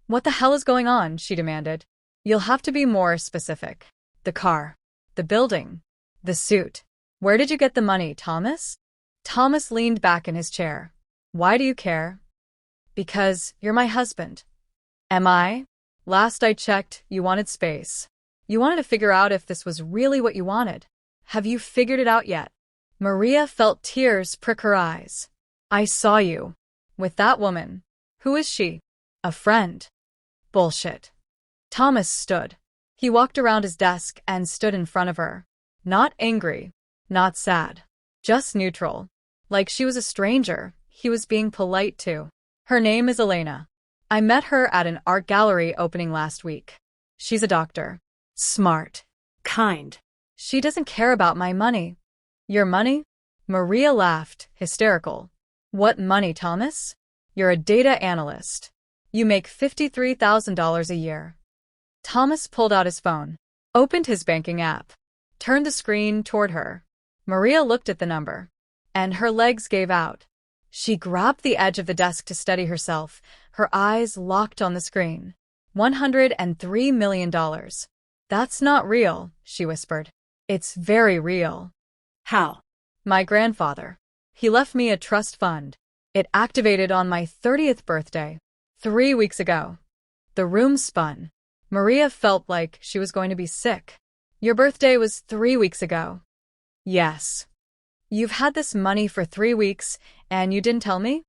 "What the hell is going on?" she demanded. "You'll have to be more specific." "The car. The building. The suit. Where did you get the money, Thomas?" Thomas leaned back in his chair. "Why do you care?" "Because you're my husband." "Am I?" "Last I checked, you wanted space. You wanted to figure out if this was really what you wanted. Have you figured it out yet?" Maria felt tears prick her eyes. "I saw you. With that woman." "Who is she?" "A friend." "Bullshit." Thomas stood. He walked around his desk and stood in front of her. Not angry. Not sad. Just neutral. Like she was a stranger, he was being polite too. "Her name is Elena. I met her at an art gallery opening last week. She's a doctor. Smart. Kind. She doesn't care about my money." "Your money?" Maria laughed, hysterical. "What money, Thomas? You're a data analyst. You make $53,000 a year." Thomas pulled out his phone, opened his banking app, turned the screen toward her. Maria looked at the number, and her legs gave out. She grabbed the edge of the desk to steady herself, her eyes locked on the screen. $103 million. "That's not real," she whispered. "It's very real." How? "My grandfather. He left me a trust fund. It activated on my 30th birthday. 3 weeks ago." The room spun. Maria felt like she was going to be sick. "Your birthday was 3 weeks ago." "Yes." "You've had this money for 3 weeks, and you didn't tell me?"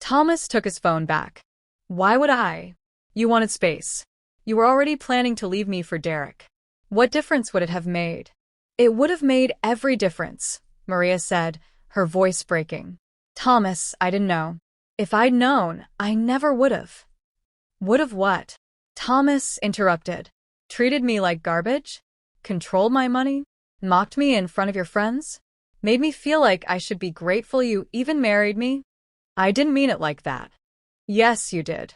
Thomas took his phone back. "Why would I? You wanted space. You were already planning to leave me for Derek. What difference would it have made?" It would have made every difference, Maria said, her voice breaking. Thomas, I didn't know. If I'd known, I never would have. Would have what? Thomas interrupted. Treated me like garbage? Controlled my money? Mocked me in front of your friends? Made me feel like I should be grateful you even married me? I didn't mean it like that. Yes, you did.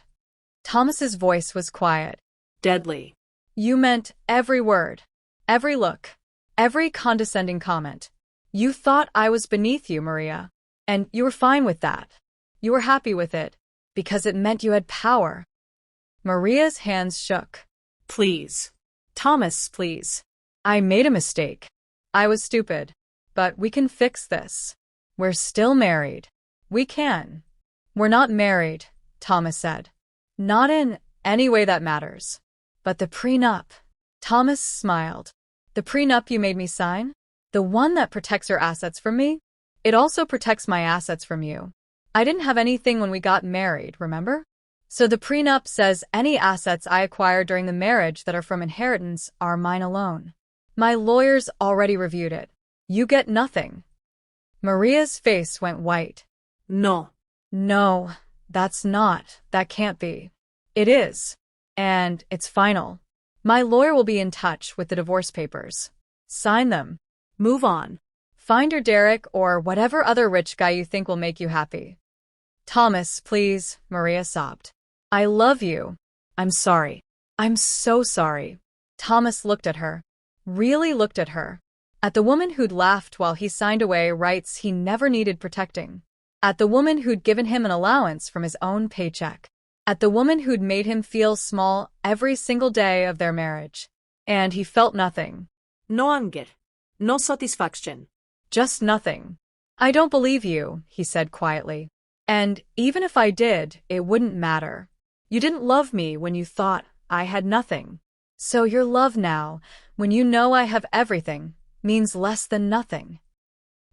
Thomas's voice was quiet. Deadly. You meant every word, every look, every condescending comment. You thought I was beneath you, Maria. And you were fine with that. You were happy with it, because it meant you had power. Maria's hands shook. Please. Thomas, please. I made a mistake. I was stupid. But we can fix this. We're still married. We can. We're not married, Thomas said. Not in any way that matters. But the prenup. Thomas smiled. The prenup you made me sign? The one that protects your assets from me? It also protects my assets from you. I didn't have anything when we got married, remember? So the prenup says any assets I acquire during the marriage that are from inheritance are mine alone. My lawyers already reviewed it. You get nothing. Maria's face went white. No. No, that can't be. It is. And it's final. My lawyer will be in touch with the divorce papers. Sign them. Move on. Find your Derek or whatever other rich guy you think will make you happy. Thomas, please, Maria sobbed. I love you. I'm sorry. I'm so sorry. Thomas looked at her. Really looked at her. At the woman who'd laughed while he signed away rights he never needed protecting. At the woman who'd given him an allowance from his own paycheck. At the woman who'd made him feel small every single day of their marriage. And he felt nothing. No anger. No satisfaction. Just nothing. I don't believe you, he said quietly. And even if I did, it wouldn't matter. You didn't love me when you thought I had nothing. So your love now, when you know I have everything, means less than nothing.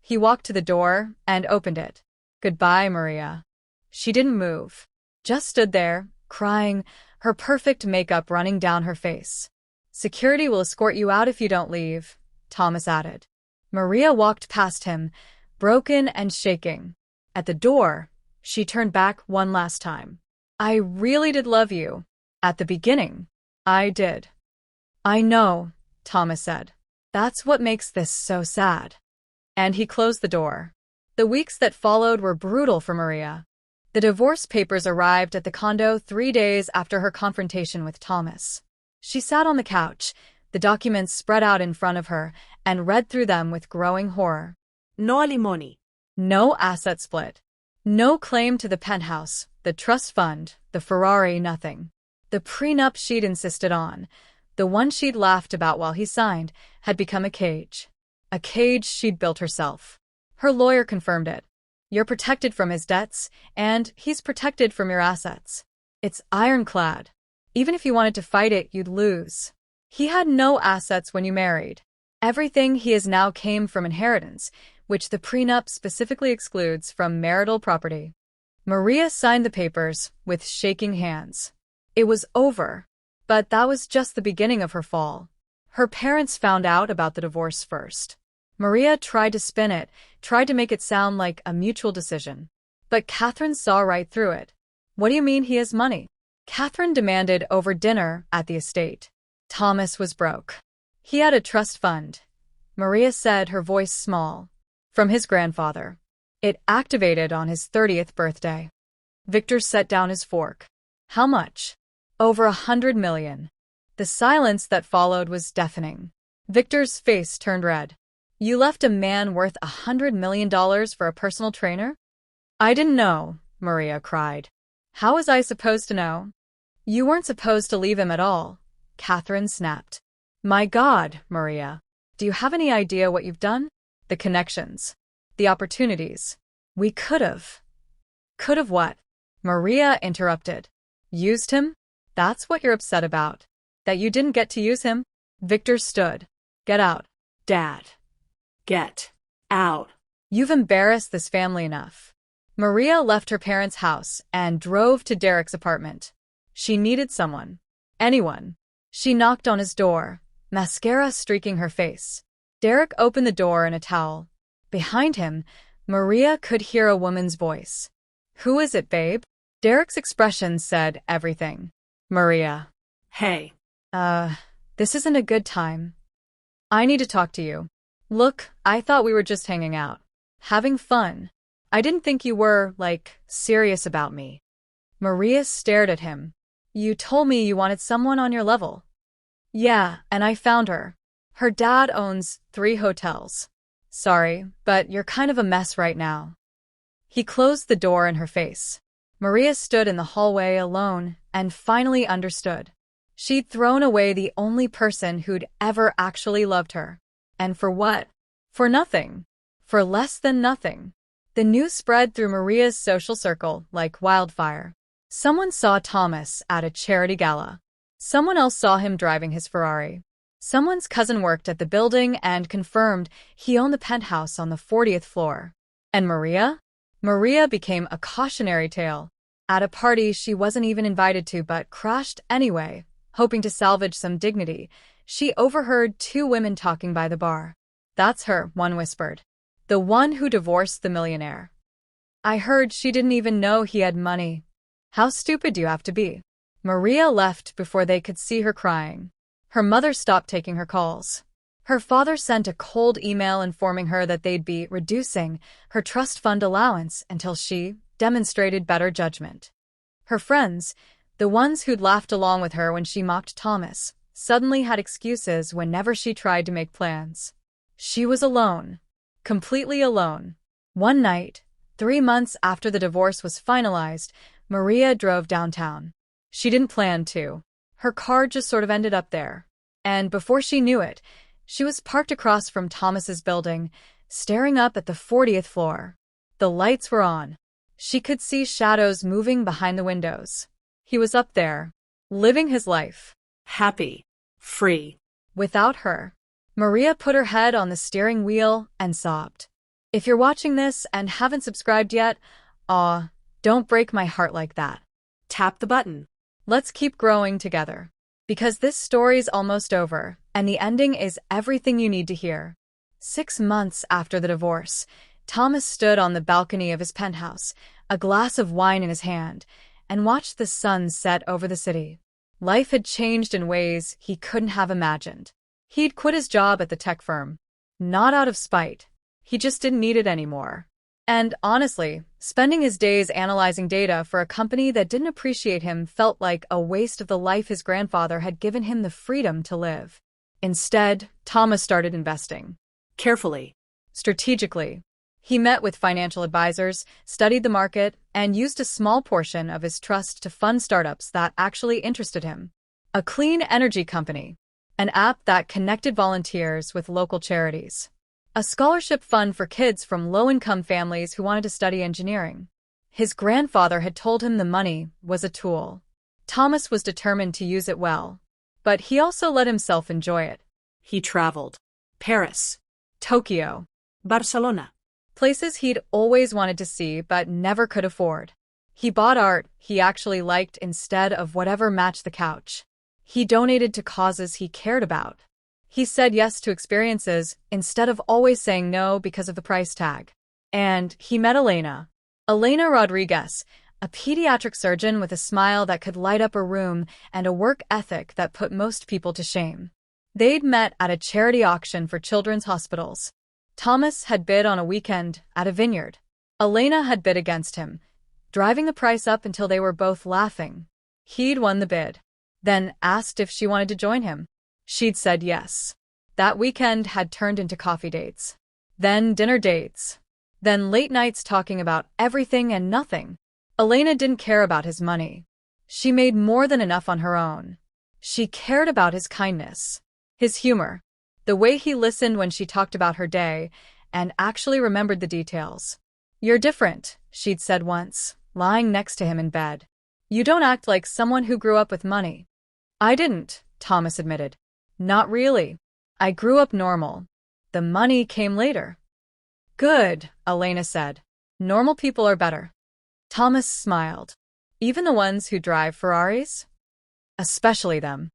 He walked to the door and opened it. Goodbye, Maria. She didn't move. Just stood there, crying, her perfect makeup running down her face. Security will escort you out if you don't leave, Thomas added. Maria walked past him, broken and shaking. At the door, she turned back one last time. I really did love you. At the beginning, I did. I know, Thomas said. That's what makes this so sad. And he closed the door. The weeks that followed were brutal for Maria. The divorce papers arrived at the condo 3 days after her confrontation with Thomas. She sat on the couch, the documents spread out in front of her, and read through them with growing horror. No alimony. No asset split. No claim to the penthouse, the trust fund, the Ferrari, nothing. The prenup she'd insisted on, the one she'd laughed about while he signed, had become a cage. A cage she'd built herself. Her lawyer confirmed it. You're protected from his debts, and he's protected from your assets. It's ironclad. Even if you wanted to fight it, you'd lose. He had no assets when you married. Everything he has now came from inheritance, which the prenup specifically excludes from marital property. Maria signed the papers with shaking hands. It was over, but that was just the beginning of her fall. Her parents found out about the divorce first. Maria tried to spin it, tried to make it sound like a mutual decision. But Catherine saw right through it. What do you mean he has money? Catherine demanded over dinner at the estate. Thomas was broke. He had a trust fund. Maria said, her voice small. From his grandfather. It activated on his 30th birthday. Victor set down his fork. How much? Over 100 million. The silence that followed was deafening. Victor's face turned red. You left a man worth $100 million for a personal trainer? I didn't know, Maria cried. How was I supposed to know? You weren't supposed to leave him at all, Catherine snapped. My God, Maria. Do you have any idea what you've done? The connections. The opportunities. We could have. Could have what? Maria interrupted. Used him? That's what you're upset about. That you didn't get to use him? Victor stood. Get out. Dad. Get out. You've embarrassed this family enough. Maria left her parents' house and drove to Derek's apartment. She needed someone. Anyone. She knocked on his door, mascara streaking her face. Derek opened the door in a towel. Behind him, Maria could hear a woman's voice. "Who is it, babe?" Derek's expression said everything. "Maria." Hey. This isn't a good time. I need to talk to you. Look, I thought we were just hanging out. Having fun. I didn't think you were, serious about me. Maria stared at him. "You told me you wanted someone on your level." "Yeah, and I found her. Her dad owns 3 hotels. Sorry, but you're kind of a mess right now." He closed the door in her face. Maria stood in the hallway alone and finally understood. She'd thrown away the only person who'd ever actually loved her. And for what? For nothing. For less than nothing. The news spread through Maria's social circle like wildfire. Someone saw Thomas at a charity gala. Someone else saw him driving his Ferrari. Someone's cousin worked at the building and confirmed he owned the penthouse on the 40th floor. And Maria? Maria became a cautionary tale. At a party she wasn't even invited to but crashed anyway, hoping to salvage some dignity. She overheard 2 women talking by the bar. "That's her," one whispered. "The one who divorced the millionaire. I heard she didn't even know he had money." How stupid do you have to be? Maria left before they could see her crying. Her mother stopped taking her calls. Her father sent a cold email informing her that they'd be reducing her trust fund allowance until she demonstrated better judgment. Her friends, the ones who'd laughed along with her when she mocked Thomas, suddenly had excuses whenever she tried to make plans. She was alone. Completely alone. One night, 3 months after the divorce was finalized, Maria drove downtown. She didn't plan to. Her car just sort of ended up there. And before she knew it, she was parked across from Thomas's building, staring up at the 40th floor. The lights were on. She could see shadows moving behind the windows. He was up there, living his life. Happy. Free. Without her. Maria put her head on the steering wheel and sobbed. If you're watching this and haven't subscribed yet, don't break my heart like that. Tap the button. Let's keep growing together. Because this story's almost over, and the ending is everything you need to hear. 6 months after the divorce, Thomas stood on the balcony of his penthouse, a glass of wine in his hand, and watched the sun set over the city. Life had changed in ways he couldn't have imagined. He'd quit his job at the tech firm. Not out of spite. He just didn't need it anymore. And honestly, spending his days analyzing data for a company that didn't appreciate him felt like a waste of the life his grandfather had given him the freedom to live. Instead, Thomas started investing. Carefully. Strategically. He met with financial advisors, studied the market, and used a small portion of his trust to fund startups that actually interested him. A clean energy company. An app that connected volunteers with local charities. A scholarship fund for kids from low-income families who wanted to study engineering. His grandfather had told him the money was a tool. Thomas was determined to use it well. But he also let himself enjoy it. He traveled. Paris. Tokyo. Barcelona. Places he'd always wanted to see but never could afford. He bought art he actually liked instead of whatever matched the couch. He donated to causes he cared about. He said yes to experiences instead of always saying no because of the price tag. And he met Elena. Elena Rodriguez, a pediatric surgeon with a smile that could light up a room and a work ethic that put most people to shame. They'd met at a charity auction for children's hospitals. Thomas had bid on a weekend at a vineyard. Elena had bid against him, driving the price up until they were both laughing. He'd won the bid. Then asked if she wanted to join him. She'd said yes. That weekend had turned into coffee dates. Then dinner dates. Then late nights talking about everything and nothing. Elena didn't care about his money. She made more than enough on her own. She cared about his kindness, his humor, the way he listened when she talked about her day, and actually remembered the details. "You're different," she'd said once, lying next to him in bed. "You don't act like someone who grew up with money." "I didn't," Thomas admitted. "Not really. I grew up normal. The money came later." "Good," Elena said. "Normal people are better." Thomas smiled. "Even the ones who drive Ferraris?" "Especially them."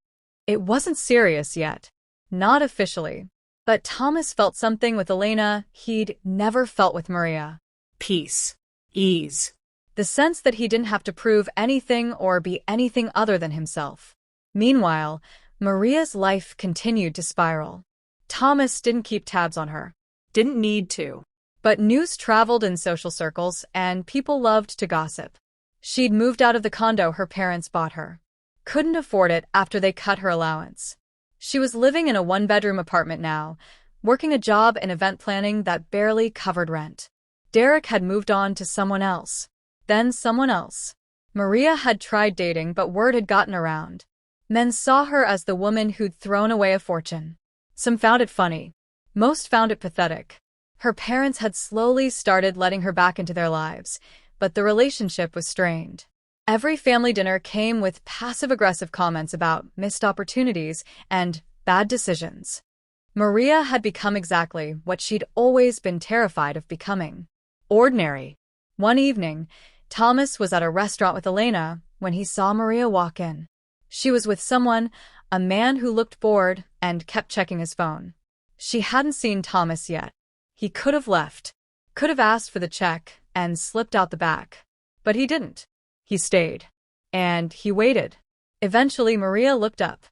It wasn't serious yet. Not officially. But Thomas felt something with Elena he'd never felt with Maria. Peace. Ease. The sense that he didn't have to prove anything or be anything other than himself. Meanwhile, Maria's life continued to spiral. Thomas didn't keep tabs on her. Didn't need to. But news traveled in social circles, and people loved to gossip. She'd moved out of the condo her parents bought her. Couldn't afford it after they cut her allowance. She was living in a one-bedroom apartment now, working a job in event planning that barely covered rent. Derek had moved on to someone else. Then someone else. Maria had tried dating, but word had gotten around. Men saw her as the woman who'd thrown away a fortune. Some found it funny. Most found it pathetic. Her parents had slowly started letting her back into their lives, but the relationship was strained. Every family dinner came with passive-aggressive comments about missed opportunities and bad decisions. Maria had become exactly what she'd always been terrified of becoming. Ordinary. One evening, Thomas was at a restaurant with Elena when he saw Maria walk in. She was with someone, a man who looked bored and kept checking his phone. She hadn't seen Thomas yet. He could have left, could have asked for the check and slipped out the back. But he didn't. He stayed. And he waited. Eventually, Maria looked up.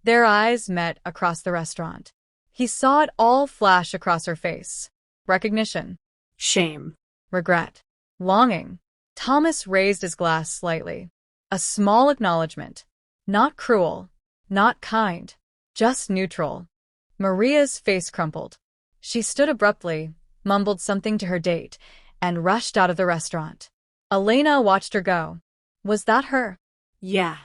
Their eyes met across the restaurant. He saw it all flash across her face. Recognition. Shame. Regret. Longing. Thomas raised his glass slightly. A small acknowledgement. Not cruel. Not kind. Just neutral. Maria's face crumpled. She stood abruptly, mumbled something to her date, and rushed out of the restaurant. Elena watched her go. Was that her? Yeah.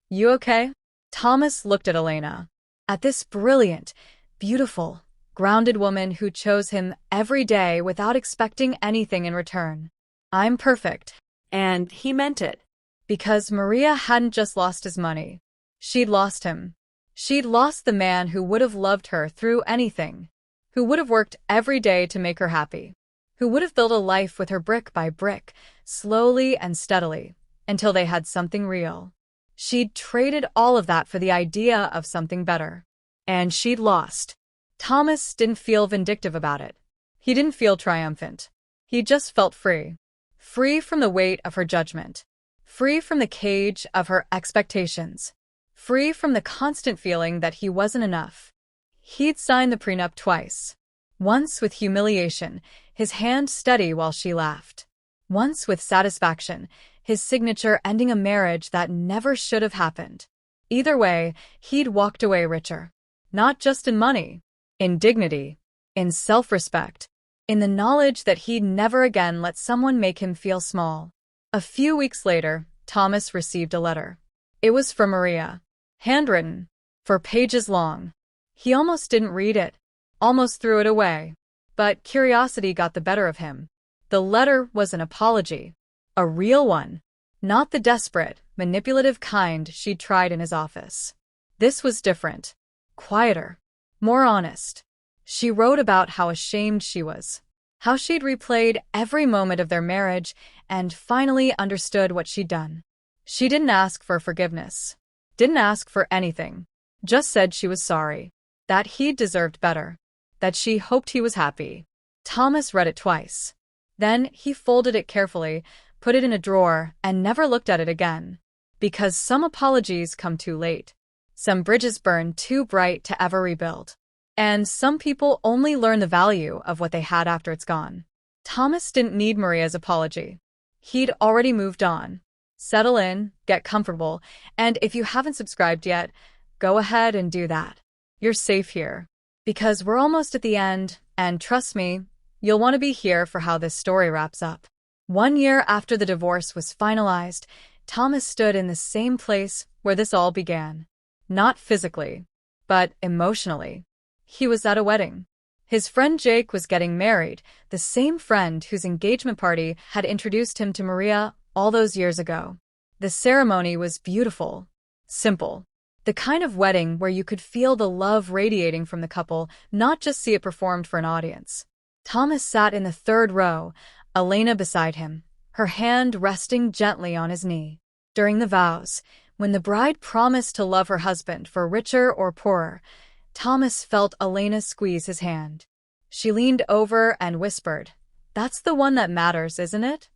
You okay? Thomas looked at Elena. At this brilliant, beautiful, grounded woman who chose him every day without expecting anything in return. I'm perfect. And he meant it. Because Maria hadn't just lost his money. She'd lost him. She'd lost the man who would have loved her through anything, who would have worked every day to make her happy, who would have built a life with her brick by brick, slowly and steadily, until they had something real. She'd traded all of that for the idea of something better. And she'd lost. Thomas didn't feel vindictive about it. He didn't feel triumphant. He just felt free. Free from the weight of her judgment. Free from the cage of her expectations. Free from the constant feeling that he wasn't enough. He'd signed the prenup twice. Once with humiliation, his hand steady while she laughed. Once with satisfaction, his signature ending a marriage that never should have happened. Either way, he'd walked away richer. Not just in money, in dignity, in self-respect, in the knowledge that he'd never again let someone make him feel small. A few weeks later, Thomas received a letter. It was from Maria. Handwritten. 4 pages long. He almost didn't read it. Almost threw it away. But curiosity got the better of him. The letter was an apology. A real one. Not the desperate, manipulative kind she'd tried in his office. This was different. Quieter. More honest. She wrote about how ashamed she was. How she'd replayed every moment of their marriage and finally understood what she'd done. She didn't ask for forgiveness. Didn't ask for anything. Just said she was sorry. That he deserved better. That she hoped he was happy. Thomas read it twice. Then he folded it carefully, put it in a drawer, and never looked at it again. Because some apologies come too late. Some bridges burn too bright to ever rebuild. And some people only learn the value of what they had after it's gone. Thomas didn't need Maria's apology. He'd already moved on. Settle in, get comfortable, and if you haven't subscribed yet, go ahead and do that. You're safe here. Because we're almost at the end, and trust me, you'll want to be here for how this story wraps up. 1 year after the divorce was finalized, Thomas stood in the same place where this all began. Not physically, but emotionally. He was at a wedding. His friend Jake was getting married, the same friend whose engagement party had introduced him to Maria all those years ago. The ceremony was beautiful, simple. The kind of wedding where you could feel the love radiating from the couple, not just see it performed for an audience. Thomas sat in the 3rd row, Elena beside him, her hand resting gently on his knee. During the vows, when the bride promised to love her husband for richer or poorer, Thomas felt Elena squeeze his hand. She leaned over and whispered, "That's the one that matters, isn't it?"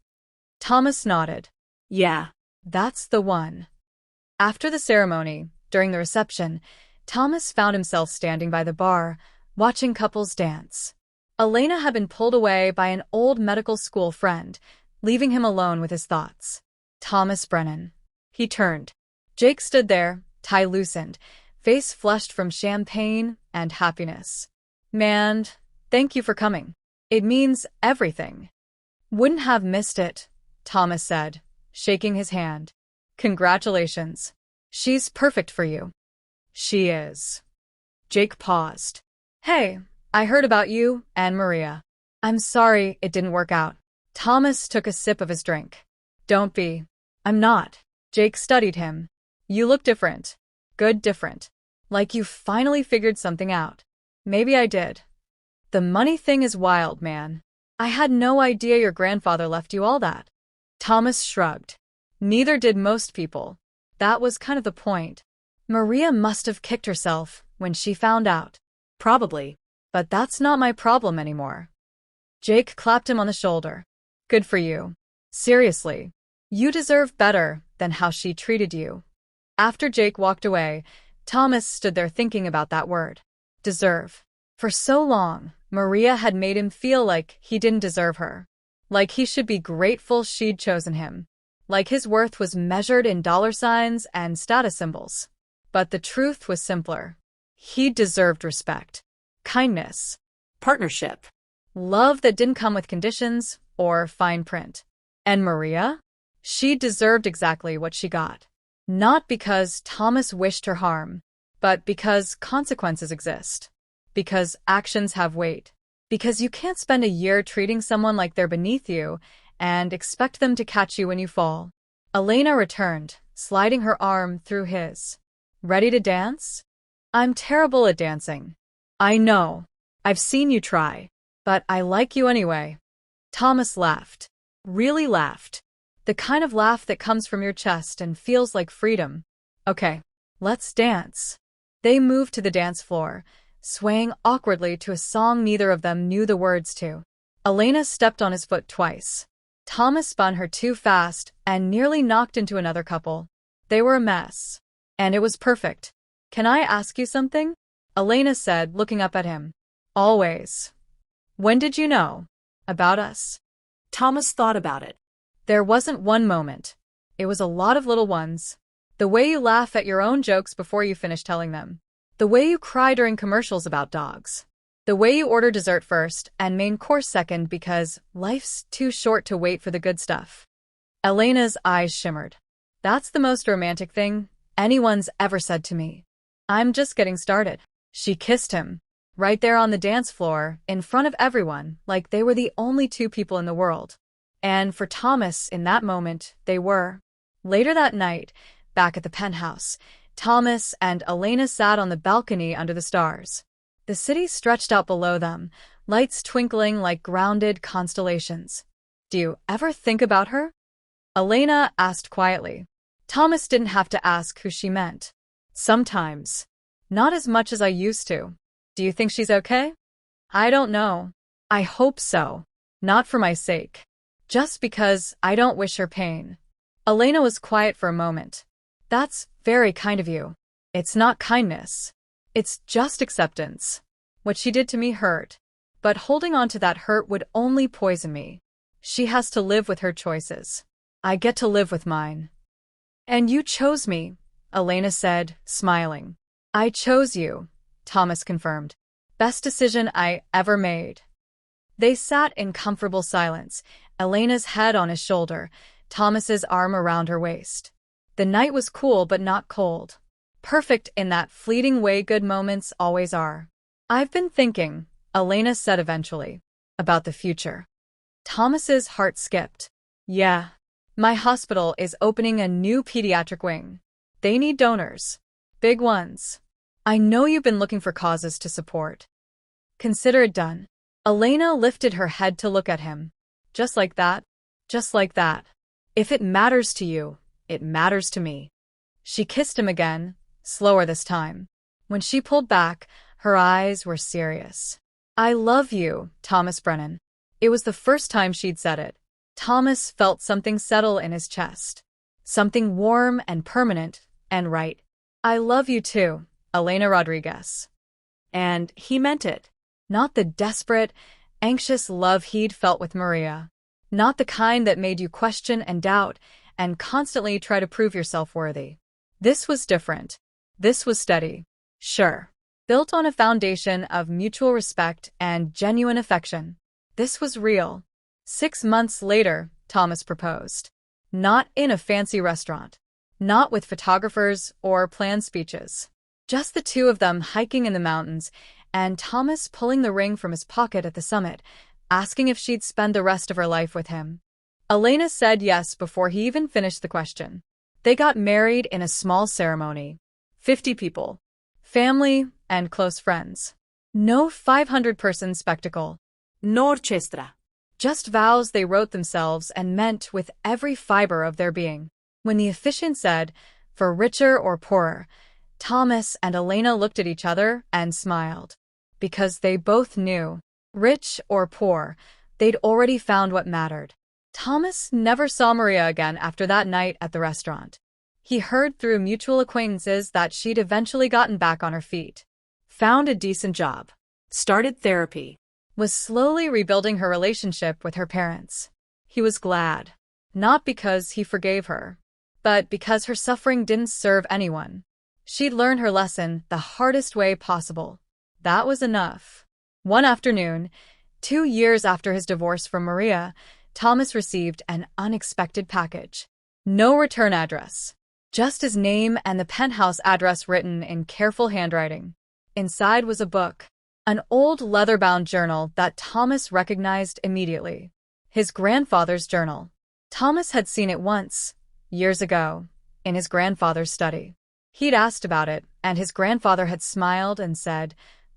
Thomas nodded. Yeah. That's the one. After the ceremony, during the reception, Thomas found himself standing by the bar, watching couples dance. Elena had been pulled away by an old medical school friend, leaving him alone with his thoughts. Thomas Brennan. He turned. Jake stood there, tie loosened, face flushed from champagne and happiness. "Man, thank you for coming. It means everything." "Wouldn't have missed it," Thomas said, shaking his hand. "Congratulations. She's perfect for you." "She is." Jake paused. "Hey, I heard about you and Maria. I'm sorry it didn't work out." Thomas took a sip of his drink. "Don't be." "I'm not." Jake studied him. "You look different. Good different. Like you finally figured something out." "Maybe I did." "The money thing is wild, man. I had no idea your grandfather left you all that." Thomas shrugged. "Neither did most people. That was kind of the point. Maria must have kicked herself when she found out." Probably. "But that's not my problem anymore." Jake clapped him on the shoulder. "Good for you. Seriously. You deserve better than how she treated you." After Jake walked away, Thomas stood there thinking about that word. Deserve. For so long, Maria had made him feel like he didn't deserve her. Like he should be grateful she'd chosen him. Like his worth was measured in dollar signs and status symbols. But the truth was simpler. He deserved respect, kindness, Partnership. love that didn't come with conditions or fine print. And Maria? She deserved exactly what she got. Not because Thomas wished her harm, but because consequences exist. Because actions have weight. Because you can't spend a year treating someone like they're beneath you and expect them to catch you when you fall. Elena returned, sliding her arm through his. "Ready to dance?" "I'm terrible at dancing." "I know. I've seen you try. But I like you anyway." Thomas laughed. Really laughed. The kind of laugh that comes from your chest and feels like freedom. "Okay, let's dance." They moved to the dance floor, swaying awkwardly to a song neither of them knew the words to. Elena stepped on his foot twice. Thomas spun her too fast and nearly knocked into another couple. They were a mess. And it was perfect. "Can I ask you something?" Elena said, looking up at him. "Always." "When did you know about us?" Thomas thought about it. "There wasn't one moment. It was a lot of little ones. The way you laugh at your own jokes before you finish telling them. The way you cry during commercials about dogs. The way you order dessert first and main course second because life's too short to wait for the good stuff." Elena's eyes shimmered. "That's the most romantic thing anyone's ever said to me." "I'm just getting started." She kissed him. Right there on the dance floor, in front of everyone, like they were the only two people in the world. And for Thomas, in that moment, they were. Later that night, back at the penthouse, Thomas and Elena sat on the balcony under the stars. The city stretched out below them, lights twinkling like grounded constellations. "Do you ever think about her?" Elena asked quietly. Thomas didn't have to ask who she meant. "Sometimes. Not as much as I used to." "Do you think she's okay?" "I don't know. I hope so. Not for my sake. Just because I don't wish her pain." Elena was quiet for a moment. "That's very kind of you." "It's not kindness. It's just acceptance. What she did to me hurt. But holding on to that hurt would only poison me. She has to live with her choices. I get to live with mine." "And you chose me," Elena said, smiling. "I chose you," Thomas confirmed. "Best decision I ever made." They sat in comfortable silence, Elena's head on his shoulder, Thomas's arm around her waist. The night was cool but not cold. Perfect in that fleeting way good moments always are. "I've been thinking," Elena said eventually, "about the future." Thomas's heart skipped. "Yeah. My hospital is opening a new pediatric wing. They need donors. Big ones. I know you've been looking for causes to support. Consider it done." Elena lifted her head to look at him. "Just like that? Just like that. If it matters to you, it matters to me." She kissed him again, slower this time. When she pulled back, Her eyes were serious. "I love you, Thomas Brennan." It was the first time she'd said it. Thomas felt something settle in his chest. Something warm and permanent and right. "I love you too, Elena Rodriguez." And he meant it. Not the desperate, anxious love he'd felt with Maria. Not the kind that made you question and doubt and constantly try to prove yourself worthy. This was different. This was steady. Sure. Built on a foundation of mutual respect and genuine affection. This was real. 6 months later, Thomas proposed. Not in a fancy restaurant. Not with photographers or planned speeches. Just the two of them hiking in the mountains, and Thomas pulling the ring from his pocket at the summit, asking if she'd spend the rest of her life with him. Elena said yes before he even finished the question. They got married in a small ceremony. 50 people. Family and close friends. No 500-person spectacle. No orchestra. Just vows they wrote themselves and meant with every fiber of their being. When the officiant said, "For richer or poorer," Thomas and Elena looked at each other and smiled. Because they both knew, rich or poor, they'd already found what mattered. Thomas never saw Maria again after that night at the restaurant. He heard through mutual acquaintances that she'd eventually gotten back on her feet. Found a decent job. Started therapy. Was slowly rebuilding her relationship with her parents. He was glad. Not because he forgave her, but because her suffering didn't serve anyone. She'd learned her lesson the hardest way possible. That was enough. One afternoon, 2 years after his divorce from Maria, Thomas received an unexpected package. No return address. Just his name and the penthouse address written in careful handwriting. Inside was a book. An old leather-bound journal that Thomas recognized immediately. His grandfather's journal. Thomas had seen it once, years ago, in his grandfather's study. He'd asked about it, and his grandfather had smiled and said,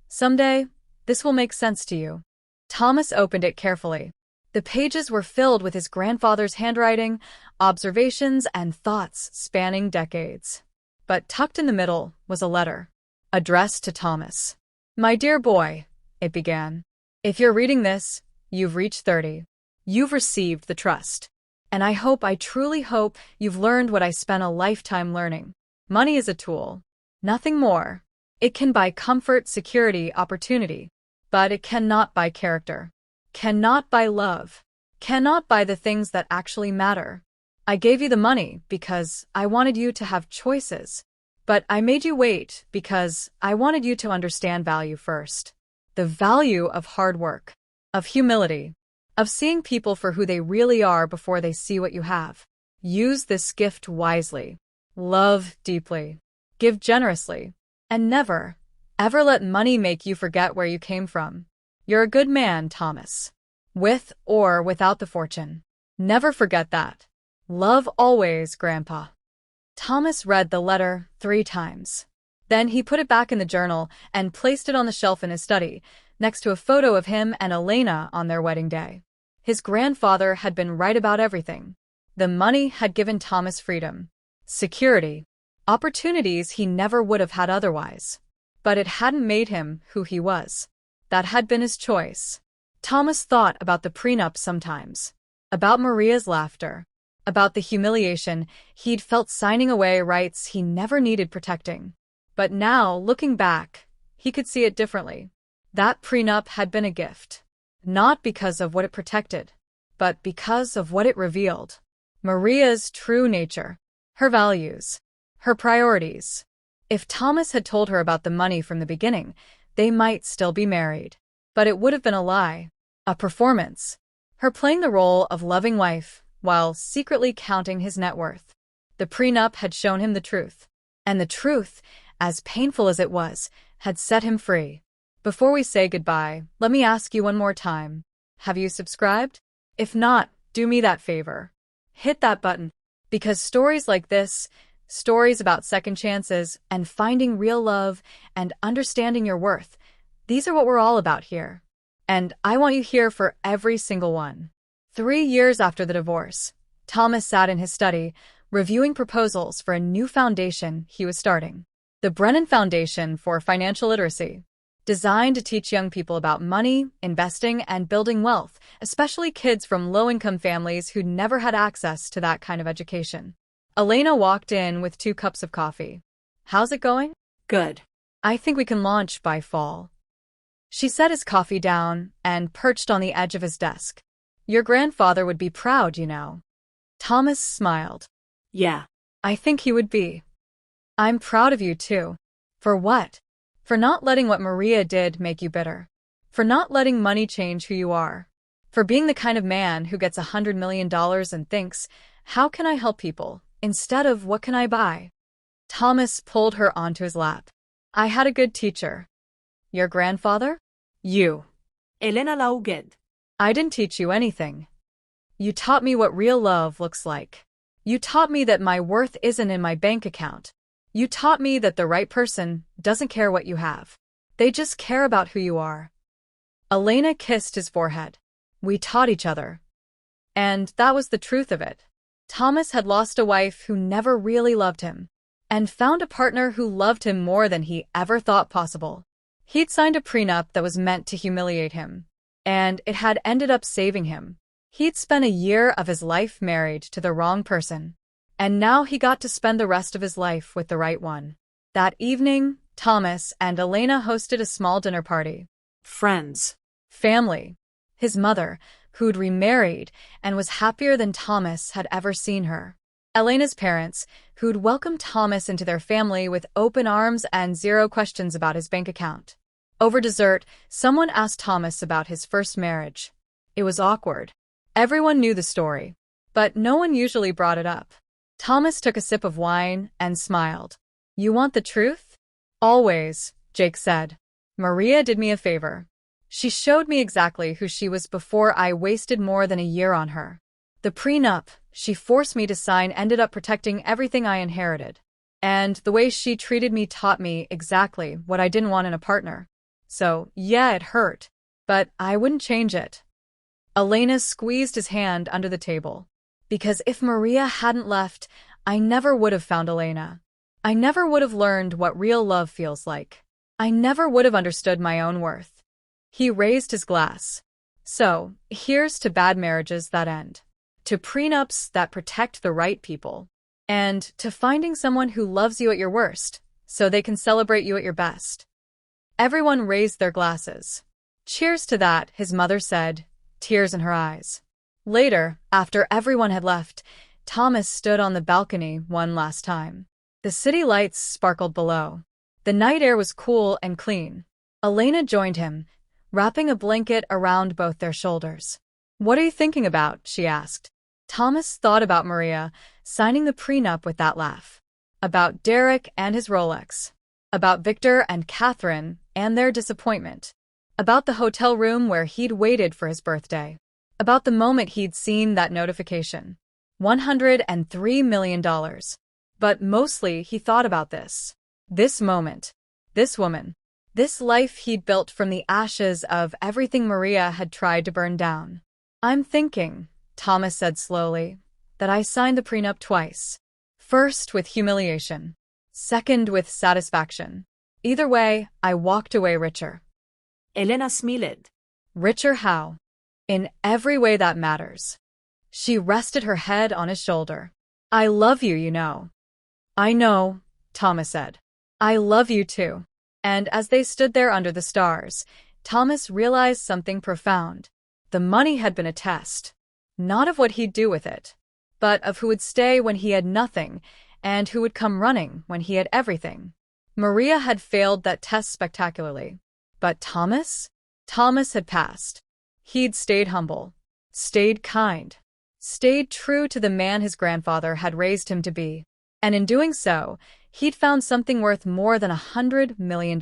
"Someday, this will make sense to you." Thomas opened it carefully. The pages were filled with his grandfather's handwriting, observations, and thoughts spanning decades. But tucked in the middle was a letter, addressed to Thomas. "My dear boy," it began. "If you're reading this, you've reached 30. You've received the trust. And I truly hope you've learned what I spent a lifetime learning. Money is a tool. Nothing more. It can buy comfort, security, opportunity. But it cannot buy character. Cannot buy love. Cannot buy the things that actually matter. I gave you the money because I wanted you to have choices. But I made you wait because I wanted you to understand value first. The value of hard work, of humility, of seeing people for who they really are before they see what you have. Use this gift wisely. Love deeply. Give generously. And never, ever let money make you forget where you came from. You're a good man, Thomas. With or without the fortune. Never forget that. Love always, Grandpa." Thomas read the letter 3 times. Then he put it back in the journal and placed it on the shelf in his study, next to a photo of him and Elena on their wedding day. His grandfather had been right about everything. The money had given Thomas freedom, security, opportunities he never would have had otherwise. But it hadn't made him who he was. That had been his choice. Thomas thought about the prenup sometimes, about Maria's laughter, about the humiliation he'd felt signing away rights he never needed protecting. But now, looking back, he could see it differently. That prenup had been a gift. Not because of what it protected, but because of what it revealed. Maria's true nature, her values, her priorities. If Thomas had told her about the money from the beginning, they might still be married. But it would have been a lie, a performance. Her playing the role of loving wife while secretly counting his net worth. The prenup had shown him the truth. And the truth, as painful as it was, had set him free. Before we say goodbye, let me ask you one more time. Have you subscribed? If not, do me that favor. Hit that button. Because stories like this, stories about second chances and finding real love and understanding your worth, these are what we're all about here. And I want you here for every single one. 3 years after the divorce, Thomas sat in his study, reviewing proposals for a new foundation he was starting. The Brennan Foundation for Financial Literacy. designed to teach young people about money, investing, and building wealth, especially kids from low-income families who never had access to that kind of education. Elena walked in with 2 cups of coffee. "How's it going?" Good. "I think we can launch by fall." She set his coffee down and perched on the edge of his desk. "Your grandfather would be proud, you know." Thomas smiled. Yeah. "I think he would be." "I'm proud of you, too." "For what?" "For not letting what Maria did make you bitter. For not letting money change who you are. For being the kind of man who gets $100 million and thinks, how can I help people, instead of what can I buy?" Thomas pulled her onto his lap. "I had a good teacher." "Your grandfather?" "You." Elena laughed. "I didn't teach you anything. You taught me what real love looks like. You taught me that my worth isn't in my bank account. You taught me that the right person doesn't care what you have. They just care about who you are." Elena kissed his forehead. "We taught each other." And that was the truth of it. Thomas had lost a wife who never really loved him, and found a partner who loved him more than he ever thought possible. He'd signed a prenup that was meant to humiliate him, and it had ended up saving him. He'd spent a year of his life married to the wrong person, and now he got to spend the rest of his life with the right one. That evening, Thomas and Elena hosted a small dinner party. Friends. Family. His mother, who'd remarried and was happier than Thomas had ever seen her. Elena's parents, who'd welcomed Thomas into their family with open arms and 0 questions about his bank account. Over dessert, someone asked Thomas about his first marriage. It was awkward. Everyone knew the story, but no one usually brought it up. Thomas took a sip of wine and smiled. "You want the truth?" "Always," Jake said. "Maria did me a favor. She showed me exactly who she was before I wasted more than a year on her. The prenup she forced me to sign ended up protecting everything I inherited. And the way she treated me taught me exactly what I didn't want in a partner. So, yeah, it hurt, but I wouldn't change it." Elena squeezed his hand under the table. "Because if Maria hadn't left, I never would have found Elena. I never would have learned what real love feels like. I never would have understood my own worth." He raised his glass. "So, here's to bad marriages that end. To prenups that protect the right people. And to finding someone who loves you at your worst, so they can celebrate you at your best." Everyone raised their glasses. "Cheers to that," his mother said, tears in her eyes. Later, after everyone had left, Thomas stood on the balcony one last time. The city lights sparkled below. The night air was cool and clean. Elena joined him, wrapping a blanket around both their shoulders. "What are you thinking about?" she asked. Thomas thought about Maria signing the prenup with that laugh. About Derek and his Rolex. About Victor and Catherine and their disappointment. About the hotel room where he'd waited for his birthday. About the moment he'd seen that notification. $103 million. But mostly he thought about this. This moment. This woman. This life he'd built from the ashes of everything Maria had tried to burn down. "I'm thinking," Thomas said slowly, "that I signed the prenup twice. First with humiliation. Second with satisfaction. Either way, I walked away richer." Elena smiled. "Richer how?" "In every way that matters." She rested her head on his shoulder. "I love you, you know." "I know," Thomas said. "I love you too." And as they stood there under the stars, Thomas realized something profound. The money had been a test. Not of what he'd do with it, but of who would stay when he had nothing and who would come running when he had everything. Maria had failed that test spectacularly. But Thomas? Thomas had passed. He'd stayed humble, stayed kind, stayed true to the man his grandfather had raised him to be. And in doing so, he'd found something worth more than $100 million.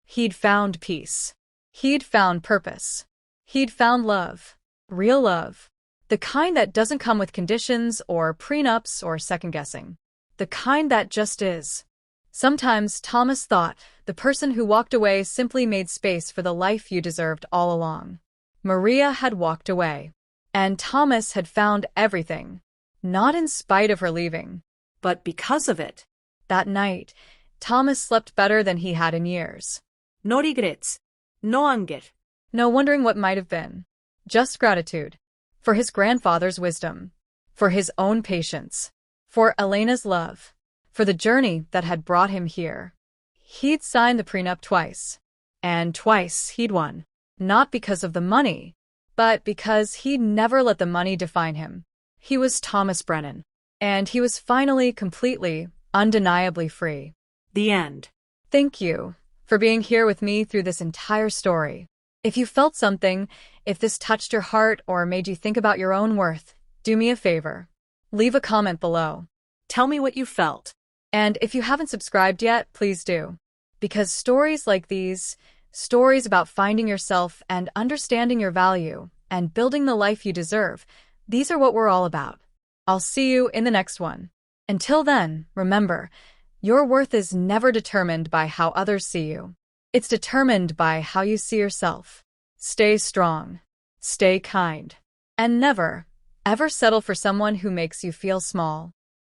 He'd found peace. He'd found purpose. He'd found love. Real love. The kind that doesn't come with conditions or prenups or second-guessing. The kind that just is. Sometimes Thomas thought the person who walked away simply made space for the life you deserved all along. Maria had walked away. And Thomas had found everything. Not in spite of her leaving, but because of it. That night, Thomas slept better than he had in years. No regrets. No anger. No wondering what might have been. Just gratitude. For his grandfather's wisdom. For his own patience. For Elena's love. For the journey that had brought him here. He'd signed the prenup twice. And twice he'd won. Not because of the money, but because he'd never let the money define him. He was Thomas Brennan. And he was finally, completely, undeniably free. The end. Thank you for being here with me through this entire story. If you felt something, if this touched your heart or made you think about your own worth, do me a favor. Leave a comment below. Tell me what you felt. And if you haven't subscribed yet, please do. Because stories like these, stories about finding yourself and understanding your value and building the life you deserve, these are what we're all about. I'll see you in the next one. Until then, remember, your worth is never determined by how others see you. It's determined by how you see yourself. Stay strong, stay kind, and never, ever settle for someone who makes you feel small.